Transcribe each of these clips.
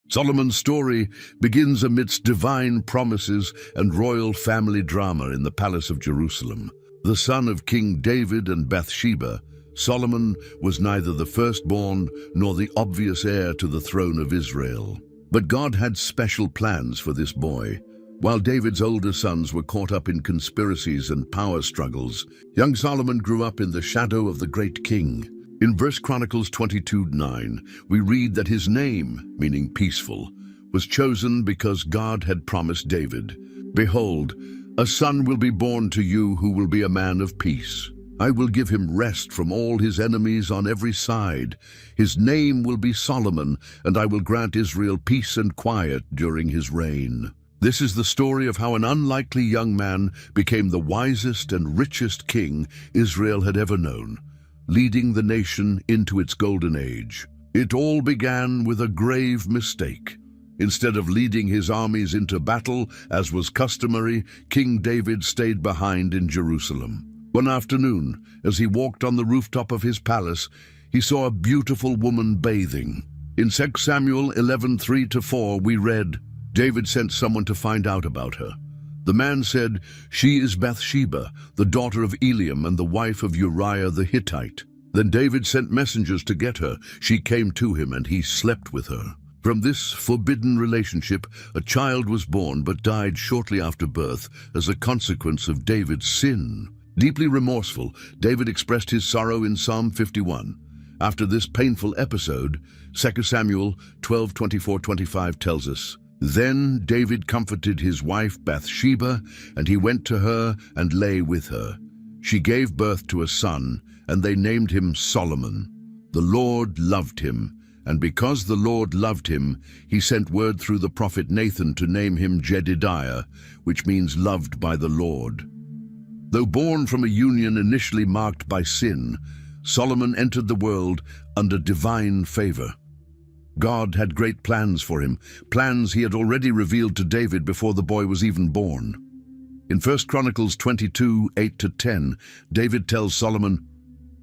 Solomon's story begins amidst divine promises and royal family drama in the palace of Jerusalem. The son of King David and Bathsheba, Solomon was neither the firstborn nor the obvious heir to the throne of Israel. But God had special plans for this boy. While David's older sons were caught up in conspiracies and power struggles, young Solomon grew up in the shadow of the great king. In 1 Chronicles 22:9, we read that his name, meaning peaceful, was chosen because God had promised David, "Behold, a son will be born to you who will be a man of peace. I will give him rest from all his enemies on every side. His name will be Solomon, and I will grant Israel peace and quiet during his reign." This is the story of how an unlikely young man became the wisest and richest king Israel had ever known, leading the nation into its golden age. It all began with a grave mistake. Instead of leading his armies into battle, as was customary, King David stayed behind in Jerusalem. One afternoon, as he walked on the rooftop of his palace, he saw a beautiful woman bathing. In 2 Samuel 11:3-4, we read, David sent someone to find out about her. The man said, "She is Bathsheba, the daughter of Eliam and the wife of Uriah the Hittite." Then David sent messengers to get her. She came to him and he slept with her. From this forbidden relationship, a child was born but died shortly after birth as a consequence of David's sin. Deeply remorseful, David expressed his sorrow in Psalm 51. After this painful episode, 2 Samuel 12:24-25 tells us, "Then David comforted his wife Bathsheba, and he went to her and lay with her. She gave birth to a son, and they named him Solomon. The Lord loved him, and because the Lord loved him, he sent word through the prophet Nathan to name him Jedidiah, which means loved by the Lord." Though born from a union initially marked by sin, Solomon entered the world under divine favor. God had great plans for him, plans he had already revealed to David before the boy was even born. In 1 Chronicles 22:8-10, David tells Solomon,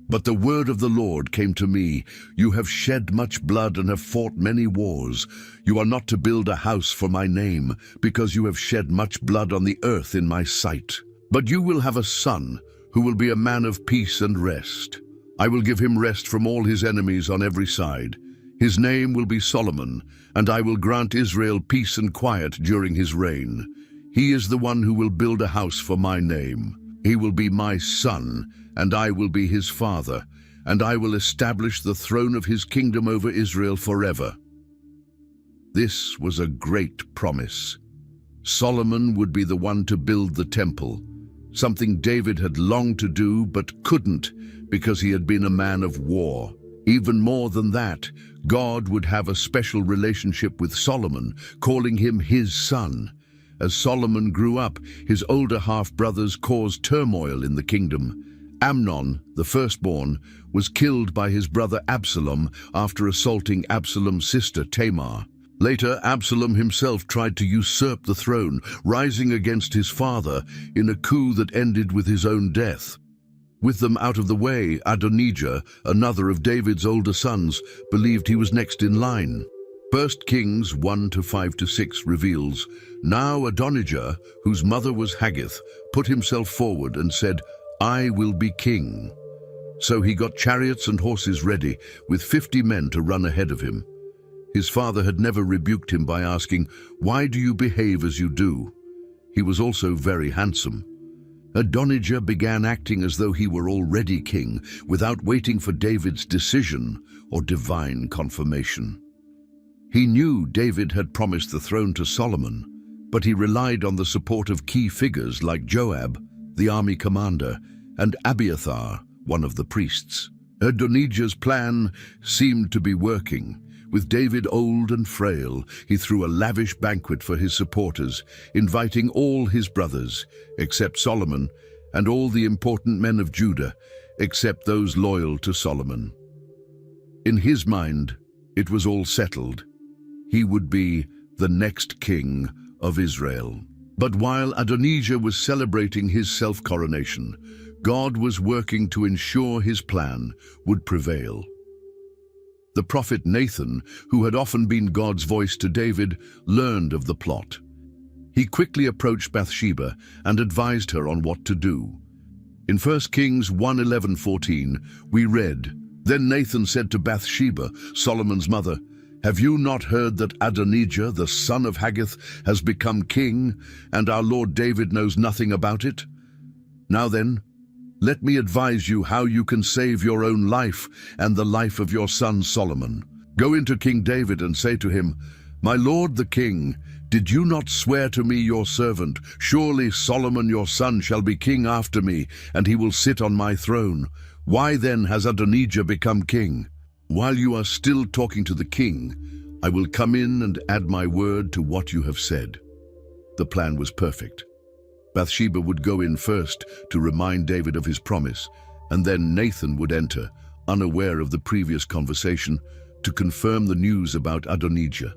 "But the word of the Lord came to me, you have shed much blood and have fought many wars. You are not to build a house for my name, because you have shed much blood on the earth in my sight. But you will have a son who will be a man of peace and rest. I will give him rest from all his enemies on every side. His name will be Solomon, and I will grant Israel peace and quiet during his reign. He is the one who will build a house for my name. He will be my son, and I will be his father, and I will establish the throne of his kingdom over Israel forever." This was a great promise. Solomon would be the one to build the temple, something David had longed to do but couldn't because he had been a man of war. Even more than that, God would have a special relationship with Solomon, calling him his son. As Solomon grew up, his older half-brothers caused turmoil in the kingdom. Amnon, the firstborn, was killed by his brother Absalom after assaulting Absalom's sister Tamar. Later, Absalom himself tried to usurp the throne, rising against his father in a coup that ended with his own death. With them out of the way, Adonijah, another of David's older sons, believed he was next in line. 1 Kings 1:5-6 reveals, "Now Adonijah, whose mother was Haggith, put himself forward and said, 'I will be king.' So he got chariots and horses ready, with 50 men to run ahead of him. His father had never rebuked him by asking, 'Why do you behave as you do?' He was also very handsome. Adonijah began acting as though he were already king, without waiting for David's decision or divine confirmation. He knew David had promised the throne to Solomon, but he relied on the support of key figures like Joab, the army commander, and Abiathar, one of the priests. Adonijah's plan seemed to be working. With David old and frail, he threw a lavish banquet for his supporters, inviting all his brothers, except Solomon, and all the important men of Judah, except those loyal to Solomon. In his mind, it was all settled. He would be the next king of Israel. But while Adonijah was celebrating his self-coronation, God was working to ensure his plan would prevail. The prophet Nathan, who had often been God's voice to David, learned of the plot. He quickly approached Bathsheba and advised her on what to do. In 1 Kings 1:11-14, we read, "Then Nathan said to Bathsheba, Solomon's mother, 'Have you not heard that Adonijah, the son of Haggith, has become king, and our Lord David knows nothing about it? Now then, let me advise you how you can save your own life and the life of your son Solomon. Go into King David and say to him, My lord the king, did you not swear to me your servant, surely Solomon your son shall be king after me, and he will sit on my throne? Why then has Adonijah become king? While you are still talking to the king, I will come in and add my word to what you have said." The plan was perfect. Bathsheba would go in first to remind David of his promise, and then Nathan would enter, unaware of the previous conversation, to confirm the news about Adonijah.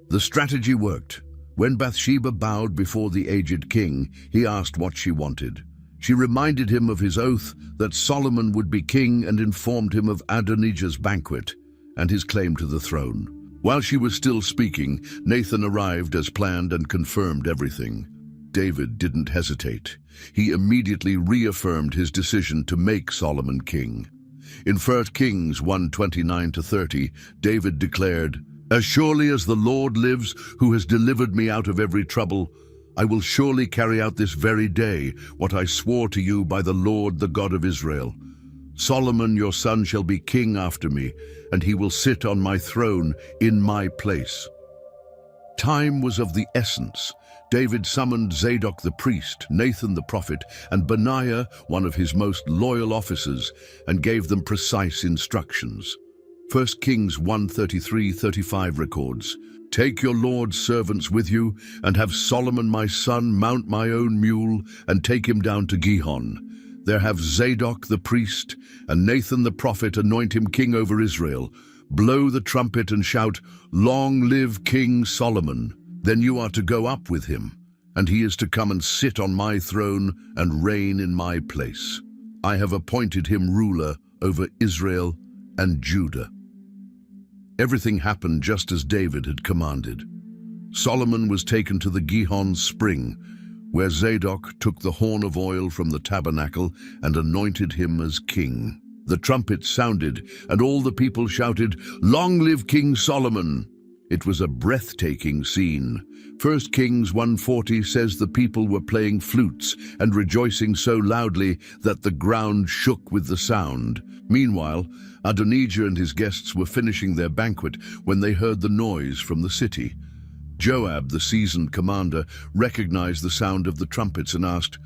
The strategy worked. When Bathsheba bowed before the aged king, he asked what she wanted. She reminded him of his oath that Solomon would be king and informed him of Adonijah's banquet and his claim to the throne. While she was still speaking, Nathan arrived as planned and confirmed everything. David didn't hesitate. He immediately reaffirmed his decision to make Solomon king. In 1 Kings 1:29-30, David declared, "As surely as the Lord lives, who has delivered me out of every trouble, I will surely carry out this very day what I swore to you by the Lord, the God of Israel. Solomon your son shall be king after me, and he will sit on my throne in my place." Time was of the essence. David summoned Zadok the priest, Nathan the prophet, and Benaiah, one of his most loyal officers, and gave them precise instructions. 1 Kings 1:33-35 records, "Take your Lord's servants with you, and have Solomon my son mount my own mule, and take him down to Gihon. There have Zadok the priest, and Nathan the prophet anoint him king over Israel. Blow the trumpet and shout, 'Long live King Solomon!' Then you are to go up with him, and he is to come and sit on my throne and reign in my place. I have appointed him ruler over Israel and Judah." Everything happened just as David had commanded. Solomon was taken to the Gihon spring, where Zadok took the horn of oil from the tabernacle and anointed him as king. The trumpet sounded, and all the people shouted, "Long live King Solomon!" It was a breathtaking scene. 1 Kings 1:40 says the people were playing flutes and rejoicing so loudly that the ground shook with the sound. Meanwhile, Adonijah and his guests were finishing their banquet when they heard the noise from the city. Joab, the seasoned commander, recognized the sound of the trumpets and asked,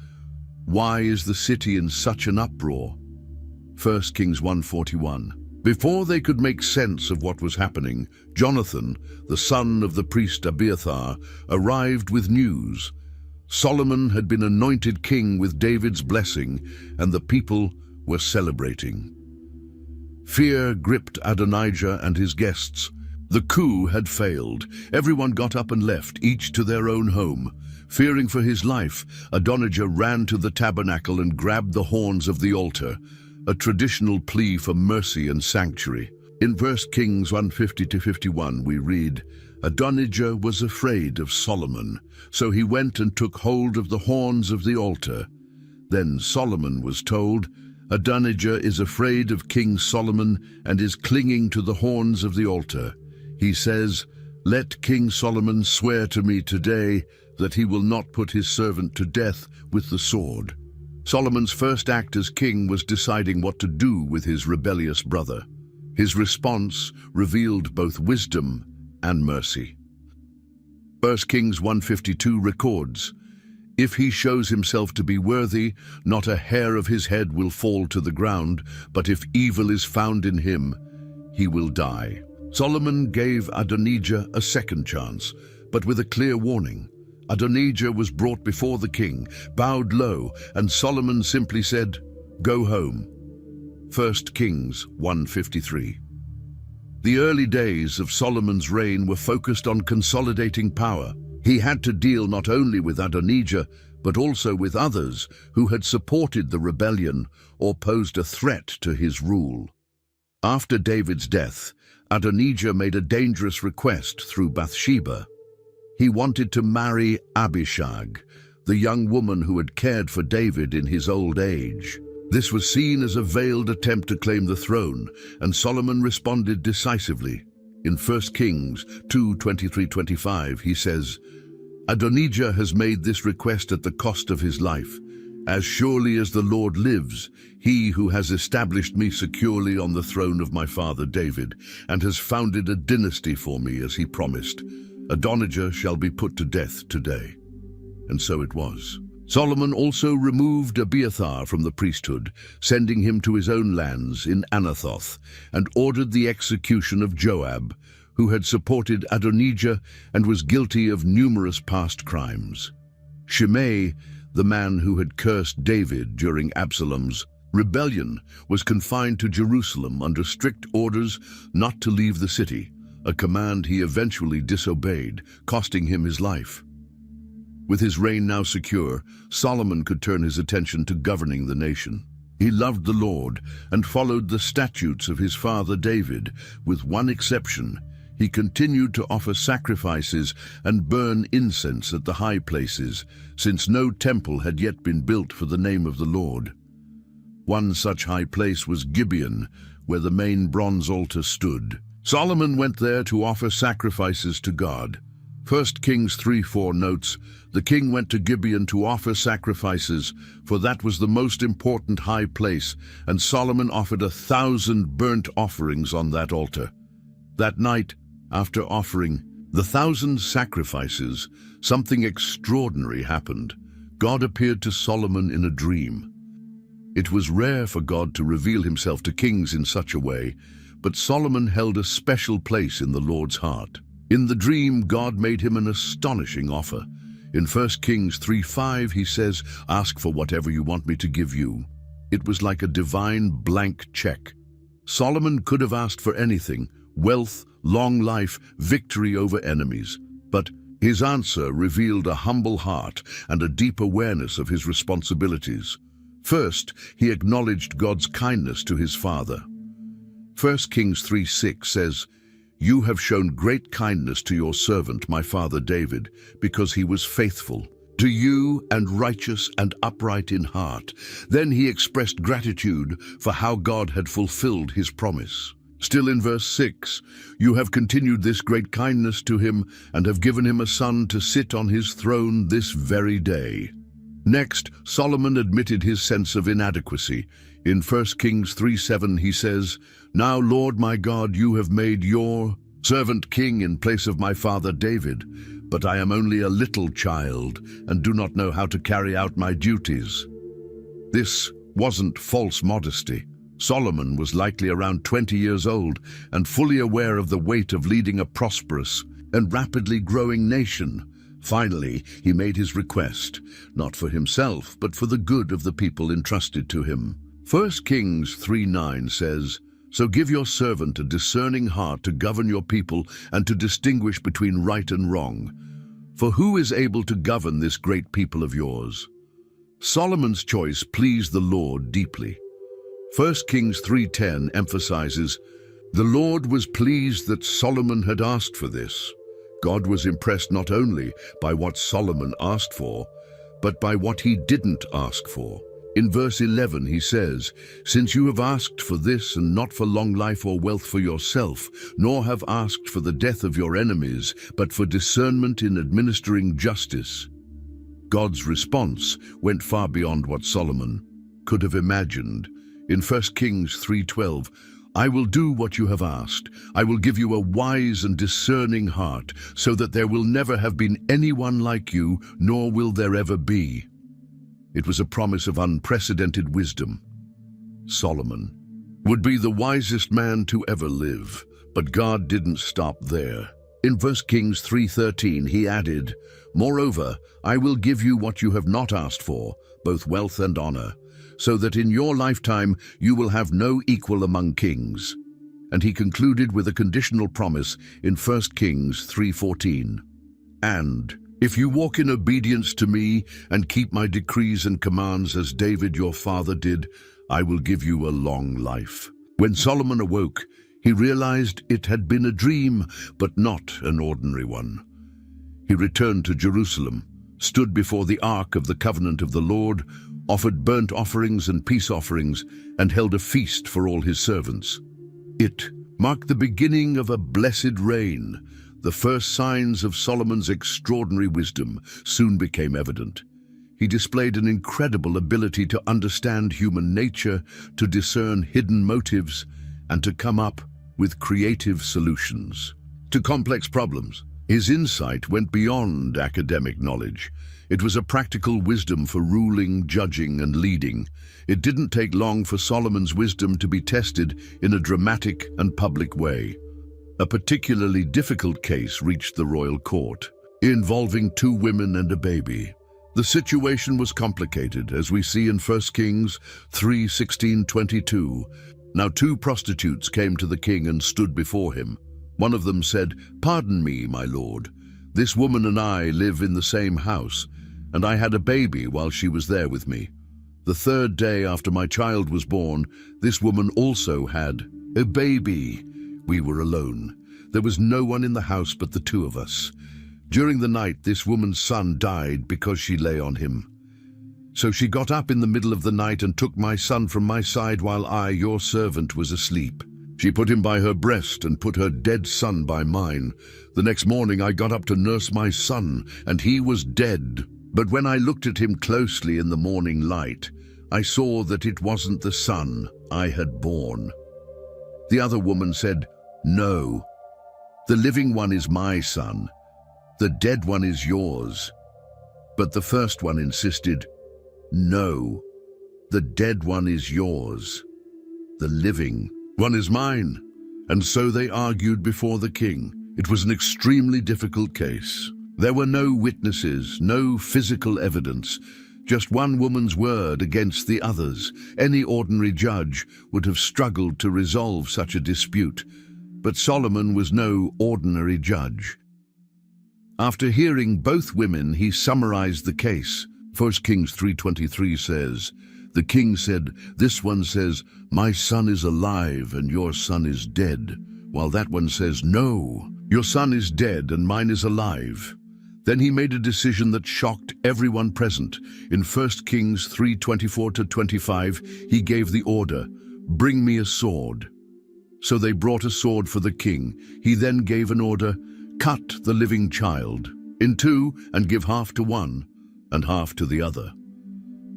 "Why is the city in such an uproar?" 1 Kings 1:41. Before they could make sense of what was happening, Jonathan, the son of the priest Abiathar, arrived with news. Solomon had been anointed king with David's blessing, and the people were celebrating. Fear gripped Adonijah and his guests. The coup had failed. Everyone got up and left, each to their own home. Fearing for his life, Adonijah ran to the tabernacle and grabbed the horns of the altar, a traditional plea for mercy and sanctuary. In 1 Kings 1:50-51 we read, "Adonijah was afraid of Solomon, so he went and took hold of the horns of the altar. Then Solomon was told, 'Adonijah is afraid of King Solomon and is clinging to the horns of the altar. He says, "Let King Solomon swear to me today that he will not put his servant to death with the sword." Solomon's first act as king was deciding what to do with his rebellious brother. His response revealed both wisdom and mercy. 1 Kings 1:52 records, "If he shows himself to be worthy, not a hair of his head will fall to the ground, but if evil is found in him, he will die." Solomon gave Adonijah a second chance, but with a clear warning. Adonijah was brought before the king, bowed low, and Solomon simply said, "Go home." 1 Kings 1:53. The early days of Solomon's reign were focused on consolidating power. He had to deal not only with Adonijah, but also with others who had supported the rebellion or posed a threat to his rule. After David's death, Adonijah made a dangerous request through Bathsheba. He wanted to marry Abishag, the young woman who had cared for David in his old age. This was seen as a veiled attempt to claim the throne, and Solomon responded decisively. In 1 Kings 2:23-25, he says, "Adonijah has made this request at the cost of his life. As surely as the Lord lives, he who has established me securely on the throne of my father David, and has founded a dynasty for me as he promised, Adonijah shall be put to death today." And so it was. Solomon also removed Abiathar from the priesthood, sending him to his own lands in Anathoth, and ordered the execution of Joab, who had supported Adonijah and was guilty of numerous past crimes. Shimei, the man who had cursed David during Absalom's rebellion, was confined to Jerusalem under strict orders not to leave the city, a command he eventually disobeyed, costing him his life. With his reign now secure, Solomon could turn his attention to governing the nation. He loved the Lord and followed the statutes of his father David, with one exception. He continued to offer sacrifices and burn incense at the high places, since no temple had yet been built for the name of the Lord. One such high place was Gibeon, where the main bronze altar stood. Solomon went there to offer sacrifices to God. 1 Kings 3:4 notes, "The king went to Gibeon to offer sacrifices, for that was the most important high place, and Solomon offered 1,000 burnt offerings on that altar." That night, after offering the 1,000 sacrifices, something extraordinary happened. God appeared to Solomon in a dream. It was rare for God to reveal himself to kings in such a way, but Solomon held a special place in the Lord's heart. In the dream, God made him an astonishing offer. In 1 Kings 3:5, he says, "Ask for whatever you want me to give you." It was like a divine blank check. Solomon could have asked for anything: wealth, long life, victory over enemies. But his answer revealed a humble heart and a deep awareness of his responsibilities. First, he acknowledged God's kindness to his father. 1 Kings 3:6 says, "You have shown great kindness to your servant, my father David, because he was faithful to you and righteous and upright in heart." Then he expressed gratitude for how God had fulfilled his promise. Still in verse 6, "You have continued this great kindness to him and have given him a son to sit on his throne this very day." Next, Solomon admitted his sense of inadequacy. In 1 Kings 3:7 he says, "Now, Lord my God, you have made your servant king in place of my father David, but I am only a little child and do not know how to carry out my duties." This wasn't false modesty. Solomon was likely around 20 years old and fully aware of the weight of leading a prosperous and rapidly growing nation. Finally, he made his request, not for himself, but for the good of the people entrusted to him. 1 Kings 3:9 says, "So give your servant a discerning heart to govern your people and to distinguish between right and wrong. For who is able to govern this great people of yours?" Solomon's choice pleased the Lord deeply. 1 Kings 3:10 emphasizes, "The Lord was pleased that Solomon had asked for this." God was impressed not only by what Solomon asked for, but by what he didn't ask for. In verse 11 he says, "Since you have asked for this and not for long life or wealth for yourself, nor have asked for the death of your enemies, but for discernment in administering justice." God's response went far beyond what Solomon could have imagined. In 1 Kings 3:12, "I will do what you have asked. I will give you a wise and discerning heart, so that there will never have been anyone like you, nor will there ever be." It was a promise of unprecedented wisdom. Solomon would be the wisest man to ever live, but God didn't stop there. In 1 Kings 3:13 he added, "Moreover, I will give you what you have not asked for, both wealth and honor, so that in your lifetime you will have no equal among kings." And he concluded with a conditional promise in 1 Kings 3:14. "And if you walk in obedience to me and keep my decrees and commands as David your father did, I will give you a long life." When Solomon awoke, He realized it had been a dream, but not an ordinary one. He returned to Jerusalem, stood before the Ark of the Covenant of the Lord, offered burnt offerings and peace offerings, and held a feast for all his servants. It marked the beginning of a blessed reign. The first signs of Solomon's extraordinary wisdom soon became evident. He displayed an incredible ability to understand human nature, to discern hidden motives, and to come up with creative solutions to complex problems. His insight went beyond academic knowledge. It was a practical wisdom for ruling, judging, and leading. It didn't take long for Solomon's wisdom to be tested in a dramatic and public way. A particularly difficult case reached the royal court, involving 2 women and a baby. The situation was complicated, as we see in 1 Kings 3:16-22. Now 2 prostitutes came to the king and stood before him. One of them said, "Pardon me, my lord. This woman and I live in the same house, and I had a baby while she was there with me. The 3rd day after my child was born, this woman also had a baby. We were alone. There was no one in the house but the 2 of us. During the night, this woman's son died because she lay on him. So she got up in the middle of the night and took my son from my side while I, your servant, was asleep. She put him by her breast and put her dead son by mine. The next morning I got up to nurse my son, and he was dead. But when I looked at him closely in the morning light, I saw that it wasn't the son I had born." The other woman said, "No, the living one is my son. The dead one is yours." But the first one insisted, "No, the dead one is yours. The living one is mine." And so they argued before the king. It was an extremely difficult case. There were no witnesses, no physical evidence, just one woman's word against the others. Any ordinary judge would have struggled to resolve such a dispute, but Solomon was no ordinary judge. After hearing both women, he summarized the case. 1 Kings 3:23 says, "The king said, 'This one says, my son is alive and your son is dead,' while that one says, 'No, your son is dead and mine is alive.'" Then he made a decision that shocked everyone present. In 1 Kings 3:24-25, he gave the order, "Bring me a sword." So they brought a sword for the king. He then gave an order, "Cut the living child in 2 and give half to one and half to the other."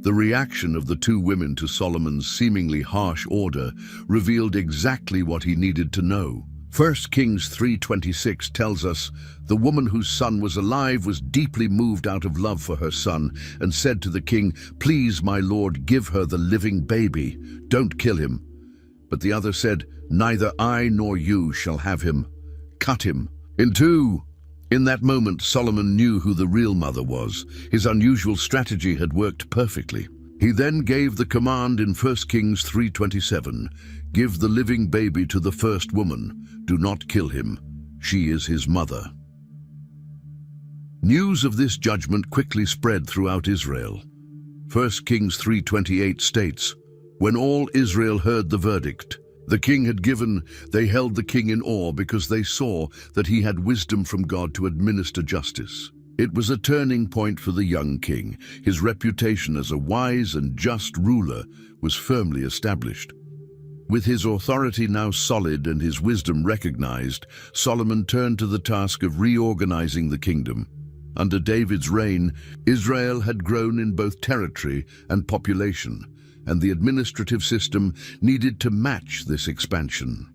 The reaction of the 2 women to Solomon's seemingly harsh order revealed exactly what he needed to know. 1 Kings 3:26 tells us, "The woman whose son was alive was deeply moved out of love for her son and said to the king, 'Please, my lord, give her the living baby. Don't kill him.' But the other said, 'Neither I nor you shall have him. Cut him in 2. In that moment, Solomon knew who the real mother was. His unusual strategy had worked perfectly. He then gave the command in 1 Kings 3:27, "Give the living baby to the first woman. Do not kill him. She is his mother." News of this judgment quickly spread throughout Israel. 1 Kings 3:28 states, "When all Israel heard the verdict the king had given, they held the king in awe because they saw that he had wisdom from God to administer justice." It was a turning point for the young king. His reputation as a wise and just ruler was firmly established. With his authority now solid and his wisdom recognized, Solomon turned to the task of reorganizing the kingdom. Under David's reign, Israel had grown in both territory and population, and the administrative system needed to match this expansion.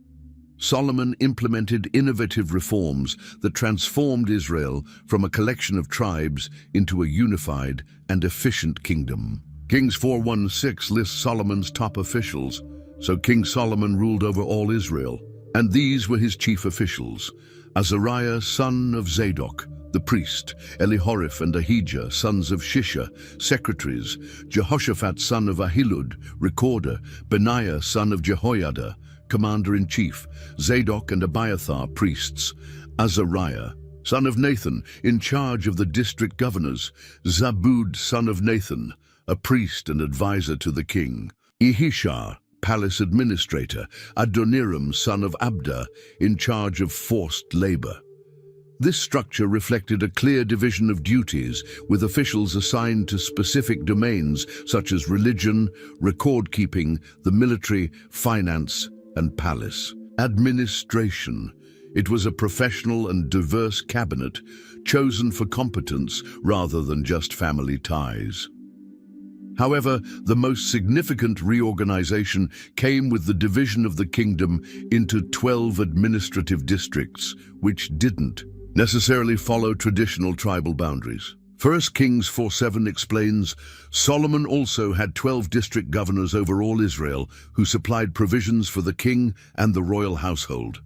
Solomon implemented innovative reforms that transformed Israel from a collection of tribes into a unified and efficient kingdom. Kings 4:1-6 lists Solomon's top officials. So King Solomon ruled over all Israel, and these were his chief officials: Azariah, son of Zadok, the priest; Elihoreph and Ahijah, sons of Shisha, secretaries; Jehoshaphat, son of Ahilud, recorder; Benaiah, son of Jehoiada, commander-in-chief; Zadok and Abiathar, priests; Azariah, son of Nathan, in charge of the district governors; Zabud, son of Nathan, a priest and advisor to the king; Ahishar, palace administrator, Adoniram, son of Abda, in charge of forced labor. This structure reflected a clear division of duties, with officials assigned to specific domains such as religion, record-keeping, the military, finance, and palace. Administration. It was a professional and diverse cabinet, chosen for competence rather than just family ties. However, the most significant reorganization came with the division of the kingdom into 12 administrative districts, which didn't necessarily follow traditional tribal boundaries. 1 Kings 4:7 explains, Solomon also had 12 district governors over all Israel who supplied provisions for the king and the royal household.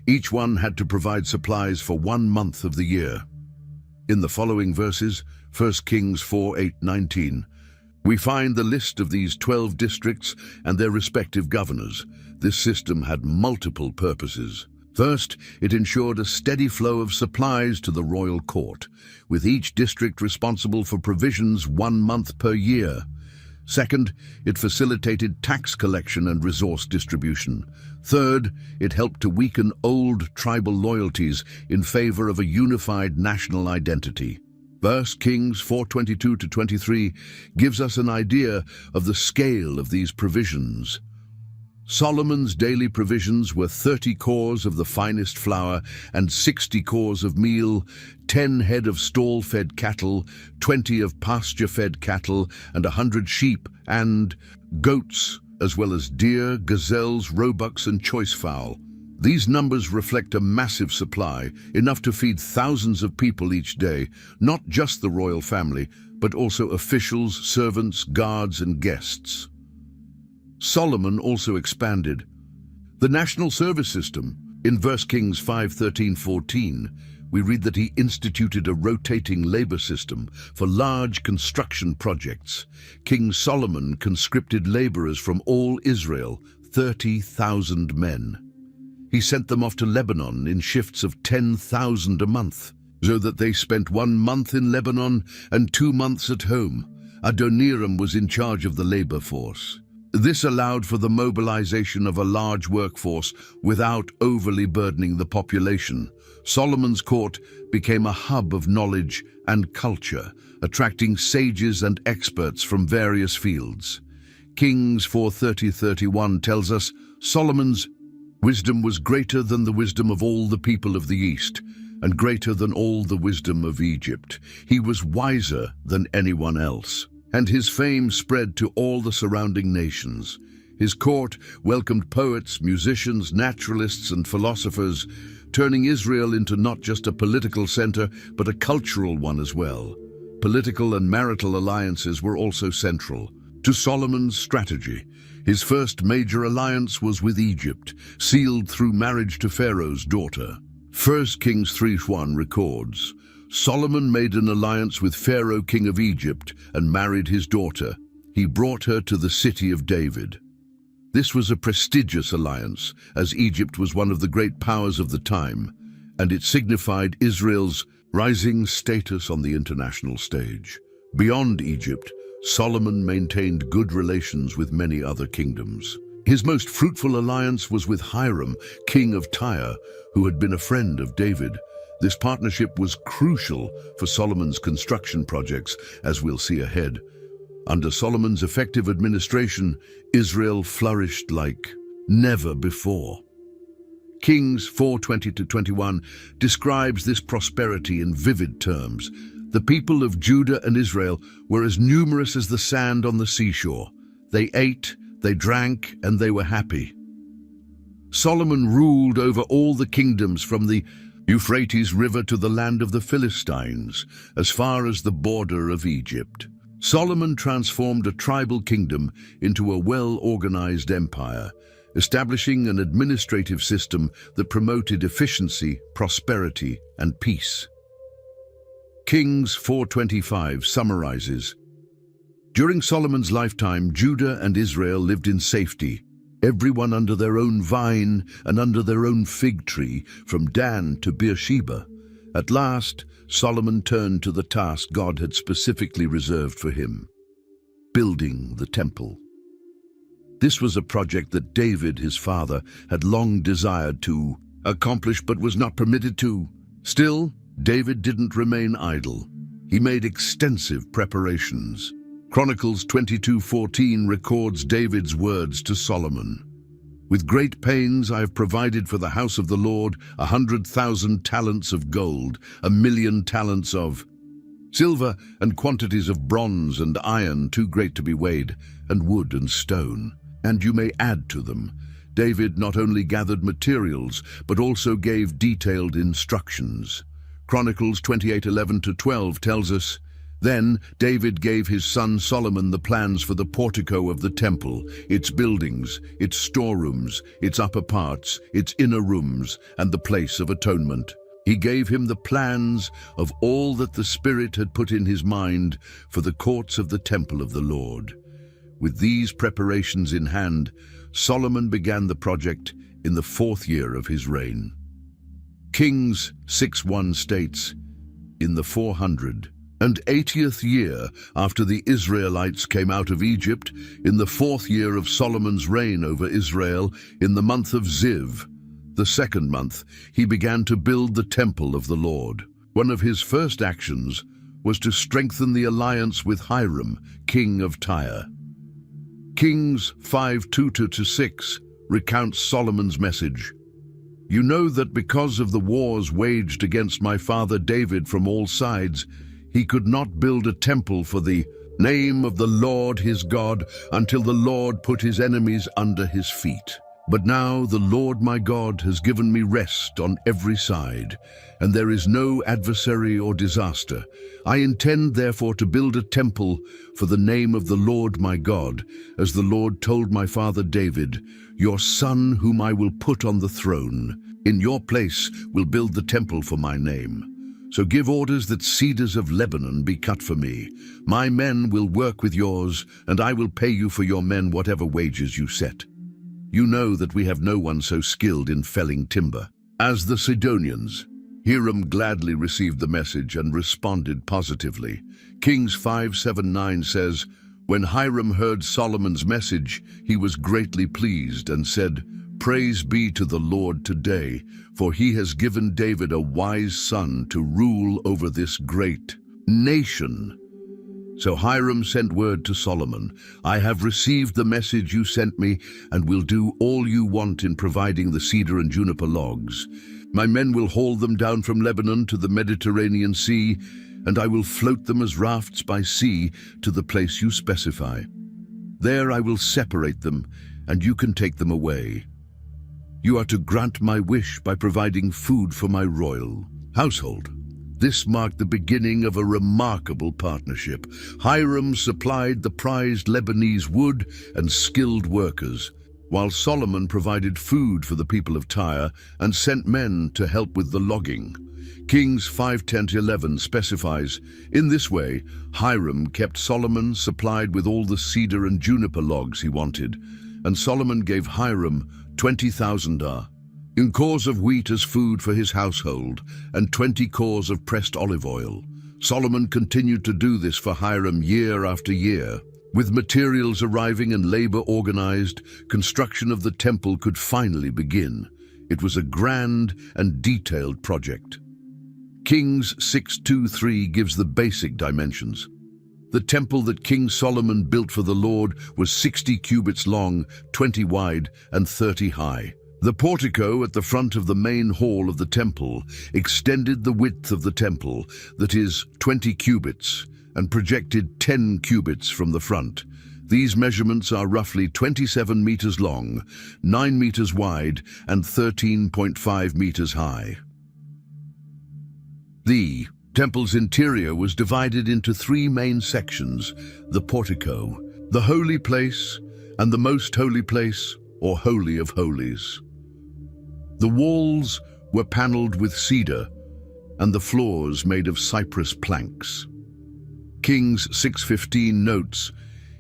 Each one had to provide supplies for 1 month of the year. In the following verses, 1 Kings 4:8-19, we find the list of these 12 districts and their respective governors. This system had multiple purposes. First, it ensured a steady flow of supplies to the royal court, with each district responsible for provisions 1 month per year. Second, it facilitated tax collection and resource distribution. Third, it helped to weaken old tribal loyalties in favor of a unified national identity. 1 Kings 4:22-23 gives us an idea of the scale of these provisions. Solomon's daily provisions were 30 cores of the finest flour and 60 cores of meal, 10 head of stall-fed cattle, 20 of pasture-fed cattle, and 100 sheep and goats, as well as deer, gazelles, roebucks, and choice fowl. These numbers reflect a massive supply, enough to feed thousands of people each day, not just the royal family, but also officials, servants, guards, and guests. Solomon also expanded the national service system. In 1 Kings 5:13-14, we read that he instituted a rotating labor system for large construction projects. King Solomon conscripted laborers from all Israel, 30,000 men. He sent them off to Lebanon in shifts of 10,000 a month, so that they spent 1 month in Lebanon and 2 months at home. Adoniram was in charge of the labor force. This allowed for the mobilization of a large workforce without overly burdening the population. Solomon's court became a hub of knowledge and culture, attracting sages and experts from various fields. Kings 4:30-31 tells us, Solomon's wisdom was greater than the wisdom of all the people of the East, and greater than all the wisdom of Egypt. He was wiser than anyone else, and his fame spread to all the surrounding nations. His court welcomed poets, musicians, naturalists, and philosophers, turning Israel into not just a political center, but a cultural one as well. Political and marital alliances were also central to Solomon's strategy. His first major alliance was with Egypt, sealed through marriage to Pharaoh's daughter. 1 Kings 3:1 records, Solomon made an alliance with Pharaoh, king of Egypt, and married his daughter. He brought her to the city of David. This was a prestigious alliance, as Egypt was one of the great powers of the time, and it signified Israel's rising status on the international stage. Beyond Egypt, Solomon maintained good relations with many other kingdoms. His most fruitful alliance was with Hiram, king of Tyre, who had been a friend of David. This partnership was crucial for Solomon's construction projects, as we'll see ahead. Under Solomon's effective administration, Israel flourished like never before. Kings 4:20-21 describes this prosperity in vivid terms. The people of Judah and Israel were as numerous as the sand on the seashore. They ate, they drank, and they were happy. Solomon ruled over all the kingdoms from the Euphrates River to the land of the Philistines, as far as the border of Egypt. Solomon transformed a tribal kingdom into a well-organized empire, establishing an administrative system that promoted efficiency, prosperity, and peace. Kings 4:25 summarizes, during Solomon's lifetime, Judah and Israel lived in safety, everyone under their own vine and under their own fig tree, from Dan to Beersheba. At last, Solomon turned to the task God had specifically reserved for him, building the temple. This was a project that David, his father, had long desired to accomplish but was not permitted to. Still, David didn't remain idle. He made extensive preparations. Chronicles 22:14 records David's words to Solomon. "With great pains I have provided for the house of the Lord 100,000 talents of gold, 1,000,000 talents of silver, and quantities of bronze and iron too great to be weighed, and wood and stone. And you may add to them." David not only gathered materials, but also gave detailed instructions. Chronicles 28:11-12 tells us, "Then David gave his son Solomon the plans for the portico of the temple, its buildings, its storerooms, its upper parts, its inner rooms, and the place of atonement. He gave him the plans of all that the Spirit had put in his mind for the courts of the temple of the Lord." With these preparations in hand, Solomon began the project in the 4th year of his reign. Kings 6:1 states, "In the 480th year after the Israelites came out of Egypt, in the 4th year of Solomon's reign over Israel, in the month of Ziv, the 2nd month, he began to build the temple of the Lord." One of his first actions was to strengthen the alliance with Hiram, king of Tyre. Kings 5:2-6 recounts Solomon's message. "You know that because of the wars waged against my father David from all sides, he could not build a temple for the name of the Lord his God until the Lord put his enemies under his feet. But now the Lord my God has given me rest on every side, and there is no adversary or disaster. I intend therefore to build a temple for the name of the Lord my God, as the Lord told my father David, your son whom I will put on the throne. In your place will build the temple for my name. So give orders that cedars of Lebanon be cut for me. My men will work with yours, and I will pay you for your men whatever wages you set. You know that we have no one so skilled in felling timber as the Sidonians." Hiram gladly received the message and responded positively. Kings 5:7-9 says, "When Hiram heard Solomon's message, he was greatly pleased and said, 'Praise be to the Lord today, for he has given David a wise son to rule over this great nation.' So Hiram sent word to Solomon, 'I have received the message you sent me and will do all you want in providing the cedar and juniper logs. My men will haul them down from Lebanon to the Mediterranean Sea, and I will float them as rafts by sea to the place you specify. There I will separate them, and you can take them away. You are to grant my wish by providing food for my royal household.'" This marked the beginning of a remarkable partnership. Hiram supplied the prized Lebanese wood and skilled workers, while Solomon provided food for the people of Tyre and sent men to help with the logging. Kings 5:10-11 specifies, "In this way, Hiram kept Solomon supplied with all the cedar and juniper logs he wanted, and Solomon gave Hiram 20,000 in cores of wheat as food for his household, and 20 cores of pressed olive oil. Solomon continued to do this for Hiram year after year. With materials arriving and labor organized, construction of the temple could finally begin. It was a grand and detailed project. Kings 6:2-3 gives the basic dimensions. The temple that King Solomon built for the Lord was 60 cubits long, 20 wide, and 30 high. The portico at the front of the main hall of the temple extended the width of the temple, that is, 20 cubits, and projected 10 cubits from the front. These measurements are roughly 27 meters long, 9 meters wide, and 13.5 meters high. The temple's interior was divided into 3 main sections: the portico, the holy place, and the most holy place, or Holy of Holies. The walls were paneled with cedar, and the floors made of cypress planks. Kings 6:15 notes,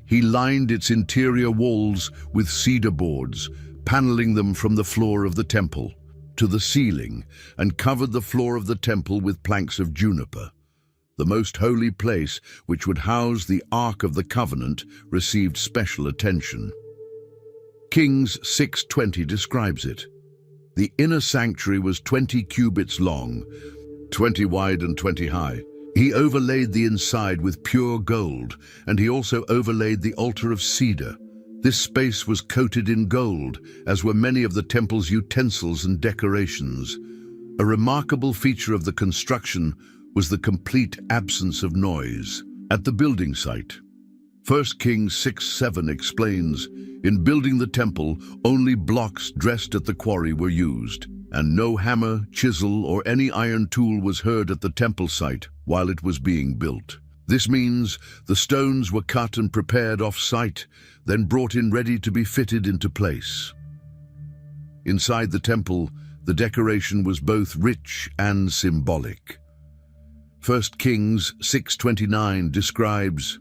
"He lined its interior walls with cedar boards, paneling them from the floor of the temple to the ceiling, and covered the floor of the temple with planks of juniper." The most holy place, which would house the Ark of the Covenant, received special attention. Kings 6:20 describes it. The inner sanctuary was 20 cubits long, 20 wide and 20 high. He overlaid the inside with pure gold, and he also overlaid the altar of cedar. This space was coated in gold, as were many of the temple's utensils and decorations. A remarkable feature of the construction was the complete absence of noise at the building site. 1 Kings 6:7 explains, "In building the temple, only blocks dressed at the quarry were used, and no hammer, chisel, or any iron tool was heard at the temple site while it was being built." This means the stones were cut and prepared off-site, then brought in ready to be fitted into place. Inside the temple, the decoration was both rich and symbolic. 1 Kings 6:29 describes,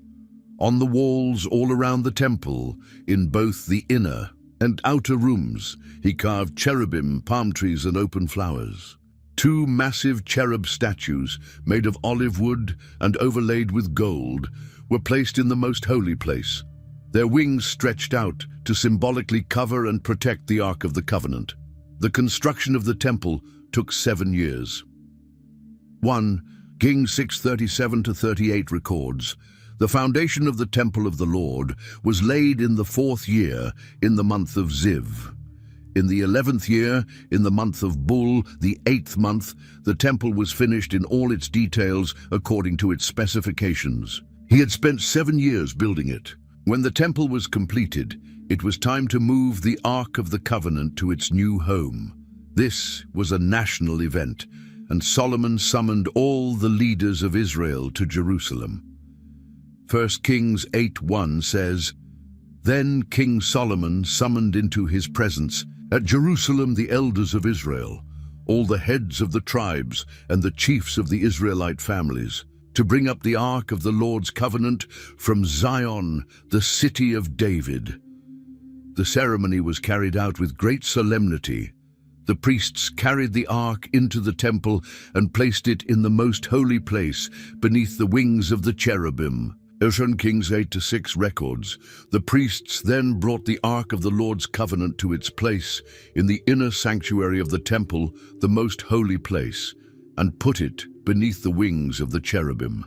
"On the walls all around the temple, in both the inner and outer rooms, he carved cherubim, palm trees, and open flowers. 2 massive cherub statues, made of olive wood and overlaid with gold, were placed in the most holy place. Their wings stretched out to symbolically cover and protect the Ark of the Covenant. The construction of the temple took 7 years. 1 Kings 6:37-38 records, "The foundation of the temple of the Lord was laid in the 4th year, in the month of Ziv. In the 11th year, in the month of Bul, the 8th month, the temple was finished in all its details according to its specifications. He had spent 7 years building it. When the temple was completed, it was time to move the Ark of the Covenant to its new home. This was a national event, and Solomon summoned all the leaders of Israel to Jerusalem." 1 Kings 8:1 says, "Then King Solomon summoned into his presence at Jerusalem the elders of Israel, all the heads of the tribes and the chiefs of the Israelite families, to bring up the Ark of the Lord's covenant from Zion, the city of David." The ceremony was carried out with great solemnity. The priests carried the Ark into the temple and placed it in the most holy place beneath the wings of the cherubim. 2 Kings 8-6 records, "The priests then brought the Ark of the Lord's covenant to its place in the inner sanctuary of the temple, the most holy place, and put it beneath the wings of the cherubim."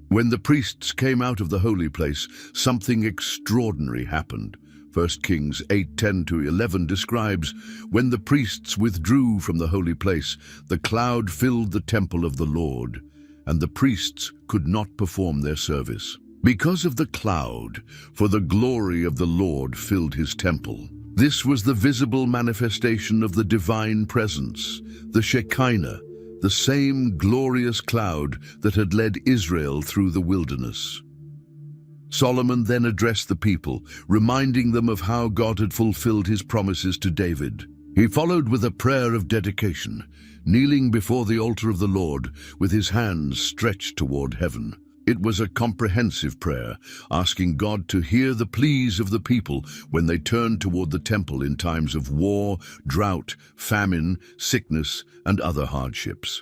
When the priests came out of the holy place, something extraordinary happened. 1 Kings 8:10-11 describes, "When the priests withdrew from the holy place, the cloud filled the temple of the Lord, and the priests could not perform their service because of the cloud, for the glory of the Lord filled his temple." This was the visible manifestation of the divine presence, the Shekinah, the same glorious cloud that had led Israel through the wilderness. Solomon then addressed the people, reminding them of how God had fulfilled his promises to David. He followed with a prayer of dedication, kneeling before the altar of the Lord with his hands stretched toward heaven. It was a comprehensive prayer, asking God to hear the pleas of the people when they turned toward the temple in times of war, drought, famine, sickness, and other hardships.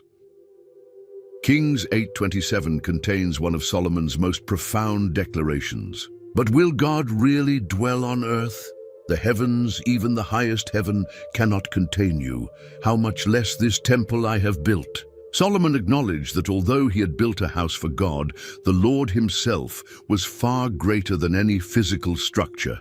Kings 8:27 contains one of Solomon's most profound declarations. "But will God really dwell on earth? The heavens, even the highest heaven, cannot contain you. How much less this temple I have built?" Solomon acknowledged that although he had built a house for God, the Lord himself was far greater than any physical structure.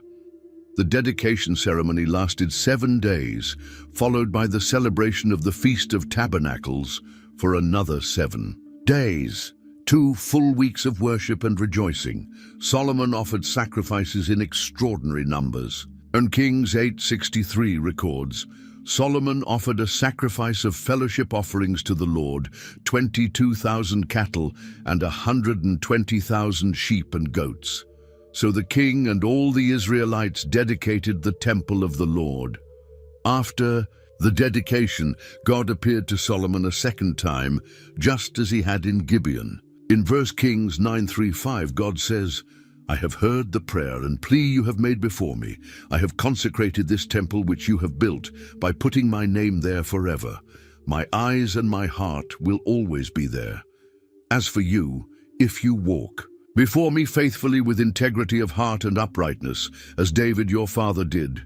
The dedication ceremony lasted 7 days, followed by the celebration of the Feast of Tabernacles for another 7 days. 2 full weeks of worship and rejoicing. Solomon offered sacrifices in extraordinary numbers. And Kings 8:63 records, "Solomon offered a sacrifice of fellowship offerings to the Lord, 22,000 cattle and 120,000 sheep and goats." So the king and all the Israelites dedicated the temple of the Lord. After the dedication, God appeared to Solomon a second time, just as he had in Gibeon. In 1 Kings 9:3-5, God says, "I have heard the prayer and plea you have made before me. I have consecrated this temple which you have built by putting my name there forever. My eyes and my heart will always be there. As for you, if you walk before me faithfully with integrity of heart and uprightness, as David your father did,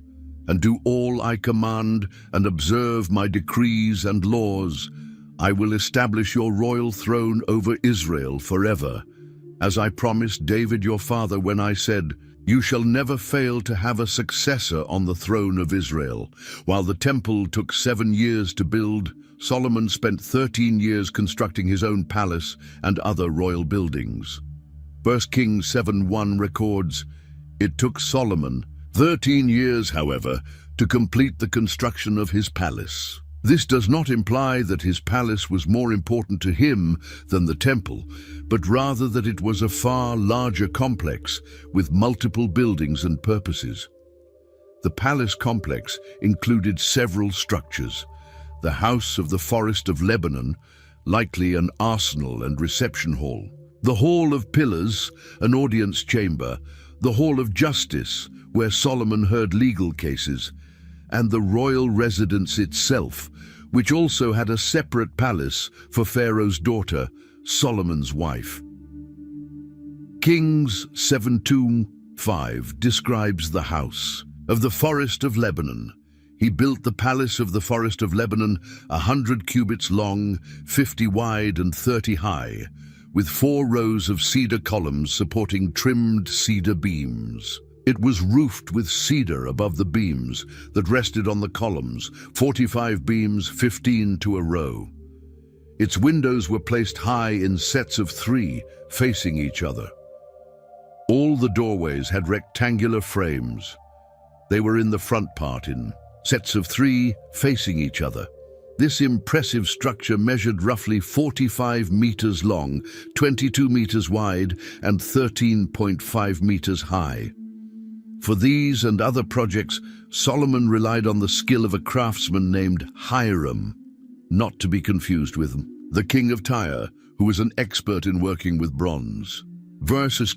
and do all I command, and observe my decrees and laws, I will establish your royal throne over Israel forever, as I promised David your father when I said, you shall never fail to have a successor on the throne of Israel. While the temple took 7 years to build, Solomon spent 13 years constructing his own palace and other royal buildings. 1 Kings 7:1 records, it took Solomon 13 years, however, to complete the construction of his palace. This does not imply that his palace was more important to him than the temple, but rather that it was a far larger complex with multiple buildings and purposes. The palace complex included several structures: the House of the Forest of Lebanon, likely an arsenal and reception hall; the Hall of Pillars, an audience chamber; the Hall of Justice, where Solomon heard legal cases; and the royal residence itself, which also had a separate palace for Pharaoh's daughter, Solomon's wife. Kings 7:2-5 describes the House of the Forest of Lebanon. He built the palace of the Forest of Lebanon, 100 cubits long, 50 wide and 30 high, with 4 rows of cedar columns supporting trimmed cedar beams. It was roofed with cedar above the beams that rested on the columns, 45 beams, 15 to a row. Its windows were placed high in sets of 3, facing each other. All the doorways had rectangular frames. They were in the front part in sets of 3, facing each other. This impressive structure measured roughly 45 meters long, 22 meters wide, and 13.5 meters high. For these and other projects, Solomon relied on the skill of a craftsman named Hiram, not to be confused with the king of Tyre, who was an expert in working with bronze.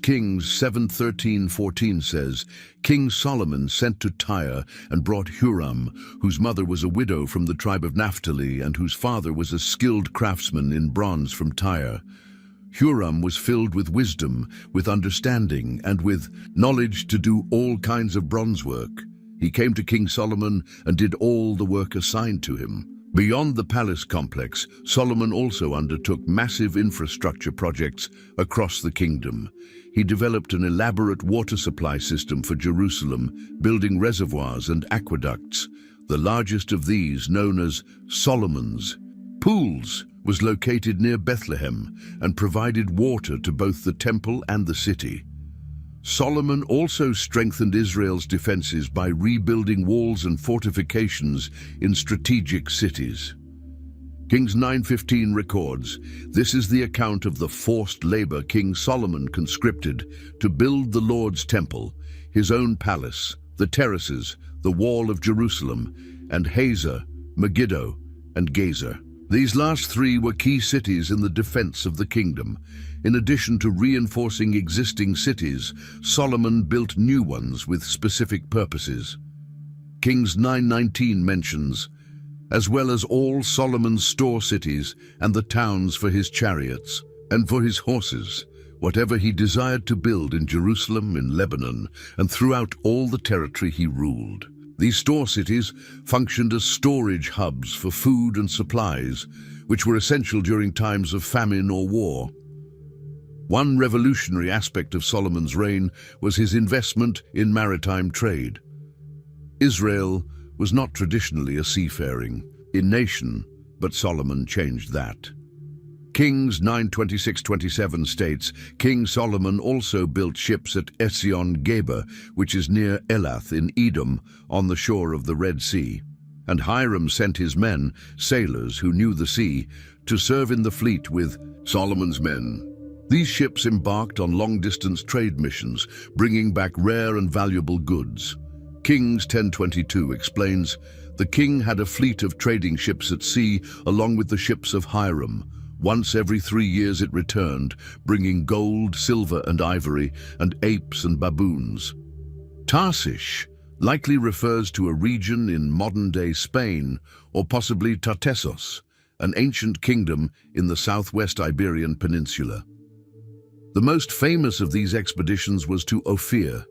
Kings 7:13-14 says, King Solomon sent to Tyre and brought Huram, whose mother was a widow from the tribe of Naphtali and whose father was a skilled craftsman in bronze from Tyre. Huram was filled with wisdom, with understanding, and with knowledge to do all kinds of bronze work. He came to King Solomon and did all the work assigned to him. Beyond the palace complex, Solomon also undertook massive infrastructure projects across the kingdom. He developed an elaborate water supply system for Jerusalem, building reservoirs and aqueducts. The largest of these, known as Solomon's Pools, was located near Bethlehem and provided water to both the temple and the city. Solomon also strengthened Israel's defenses by rebuilding walls and fortifications in strategic cities. Kings 9:15 records, this is the account of the forced labor King Solomon conscripted to build the Lord's temple, his own palace, the terraces, the wall of Jerusalem, and Hazor, Megiddo, and Gezer. These last 3 were key cities in the defense of the kingdom. In addition to reinforcing existing cities, Solomon built new ones with specific purposes. Kings 9:19 mentions, as well as all Solomon's store cities and the towns for his chariots and for his horses, whatever he desired to build in Jerusalem, in Lebanon, and throughout all the territory he ruled. These store cities functioned as storage hubs for food and supplies, which were essential during times of famine or war. One revolutionary aspect of Solomon's reign was his investment in maritime trade. Israel was not traditionally a seafaring nation, but Solomon changed that. Kings 9:26-27 states, King Solomon also built ships at Ezion-Geber, which is near Elath in Edom, on the shore of the Red Sea. And Hiram sent his men, sailors who knew the sea, to serve in the fleet with Solomon's men. These ships embarked on long-distance trade missions, bringing back rare and valuable goods. Kings 10:22 explains, the king had a fleet of trading ships at sea along with the ships of Hiram. Once every 3 years it returned, bringing gold, silver and ivory, and apes and baboons. Tarshish likely refers to a region in modern-day Spain, or possibly Tartessos, an ancient kingdom in the southwest Iberian Peninsula. The most famous of these expeditions was to Ophir,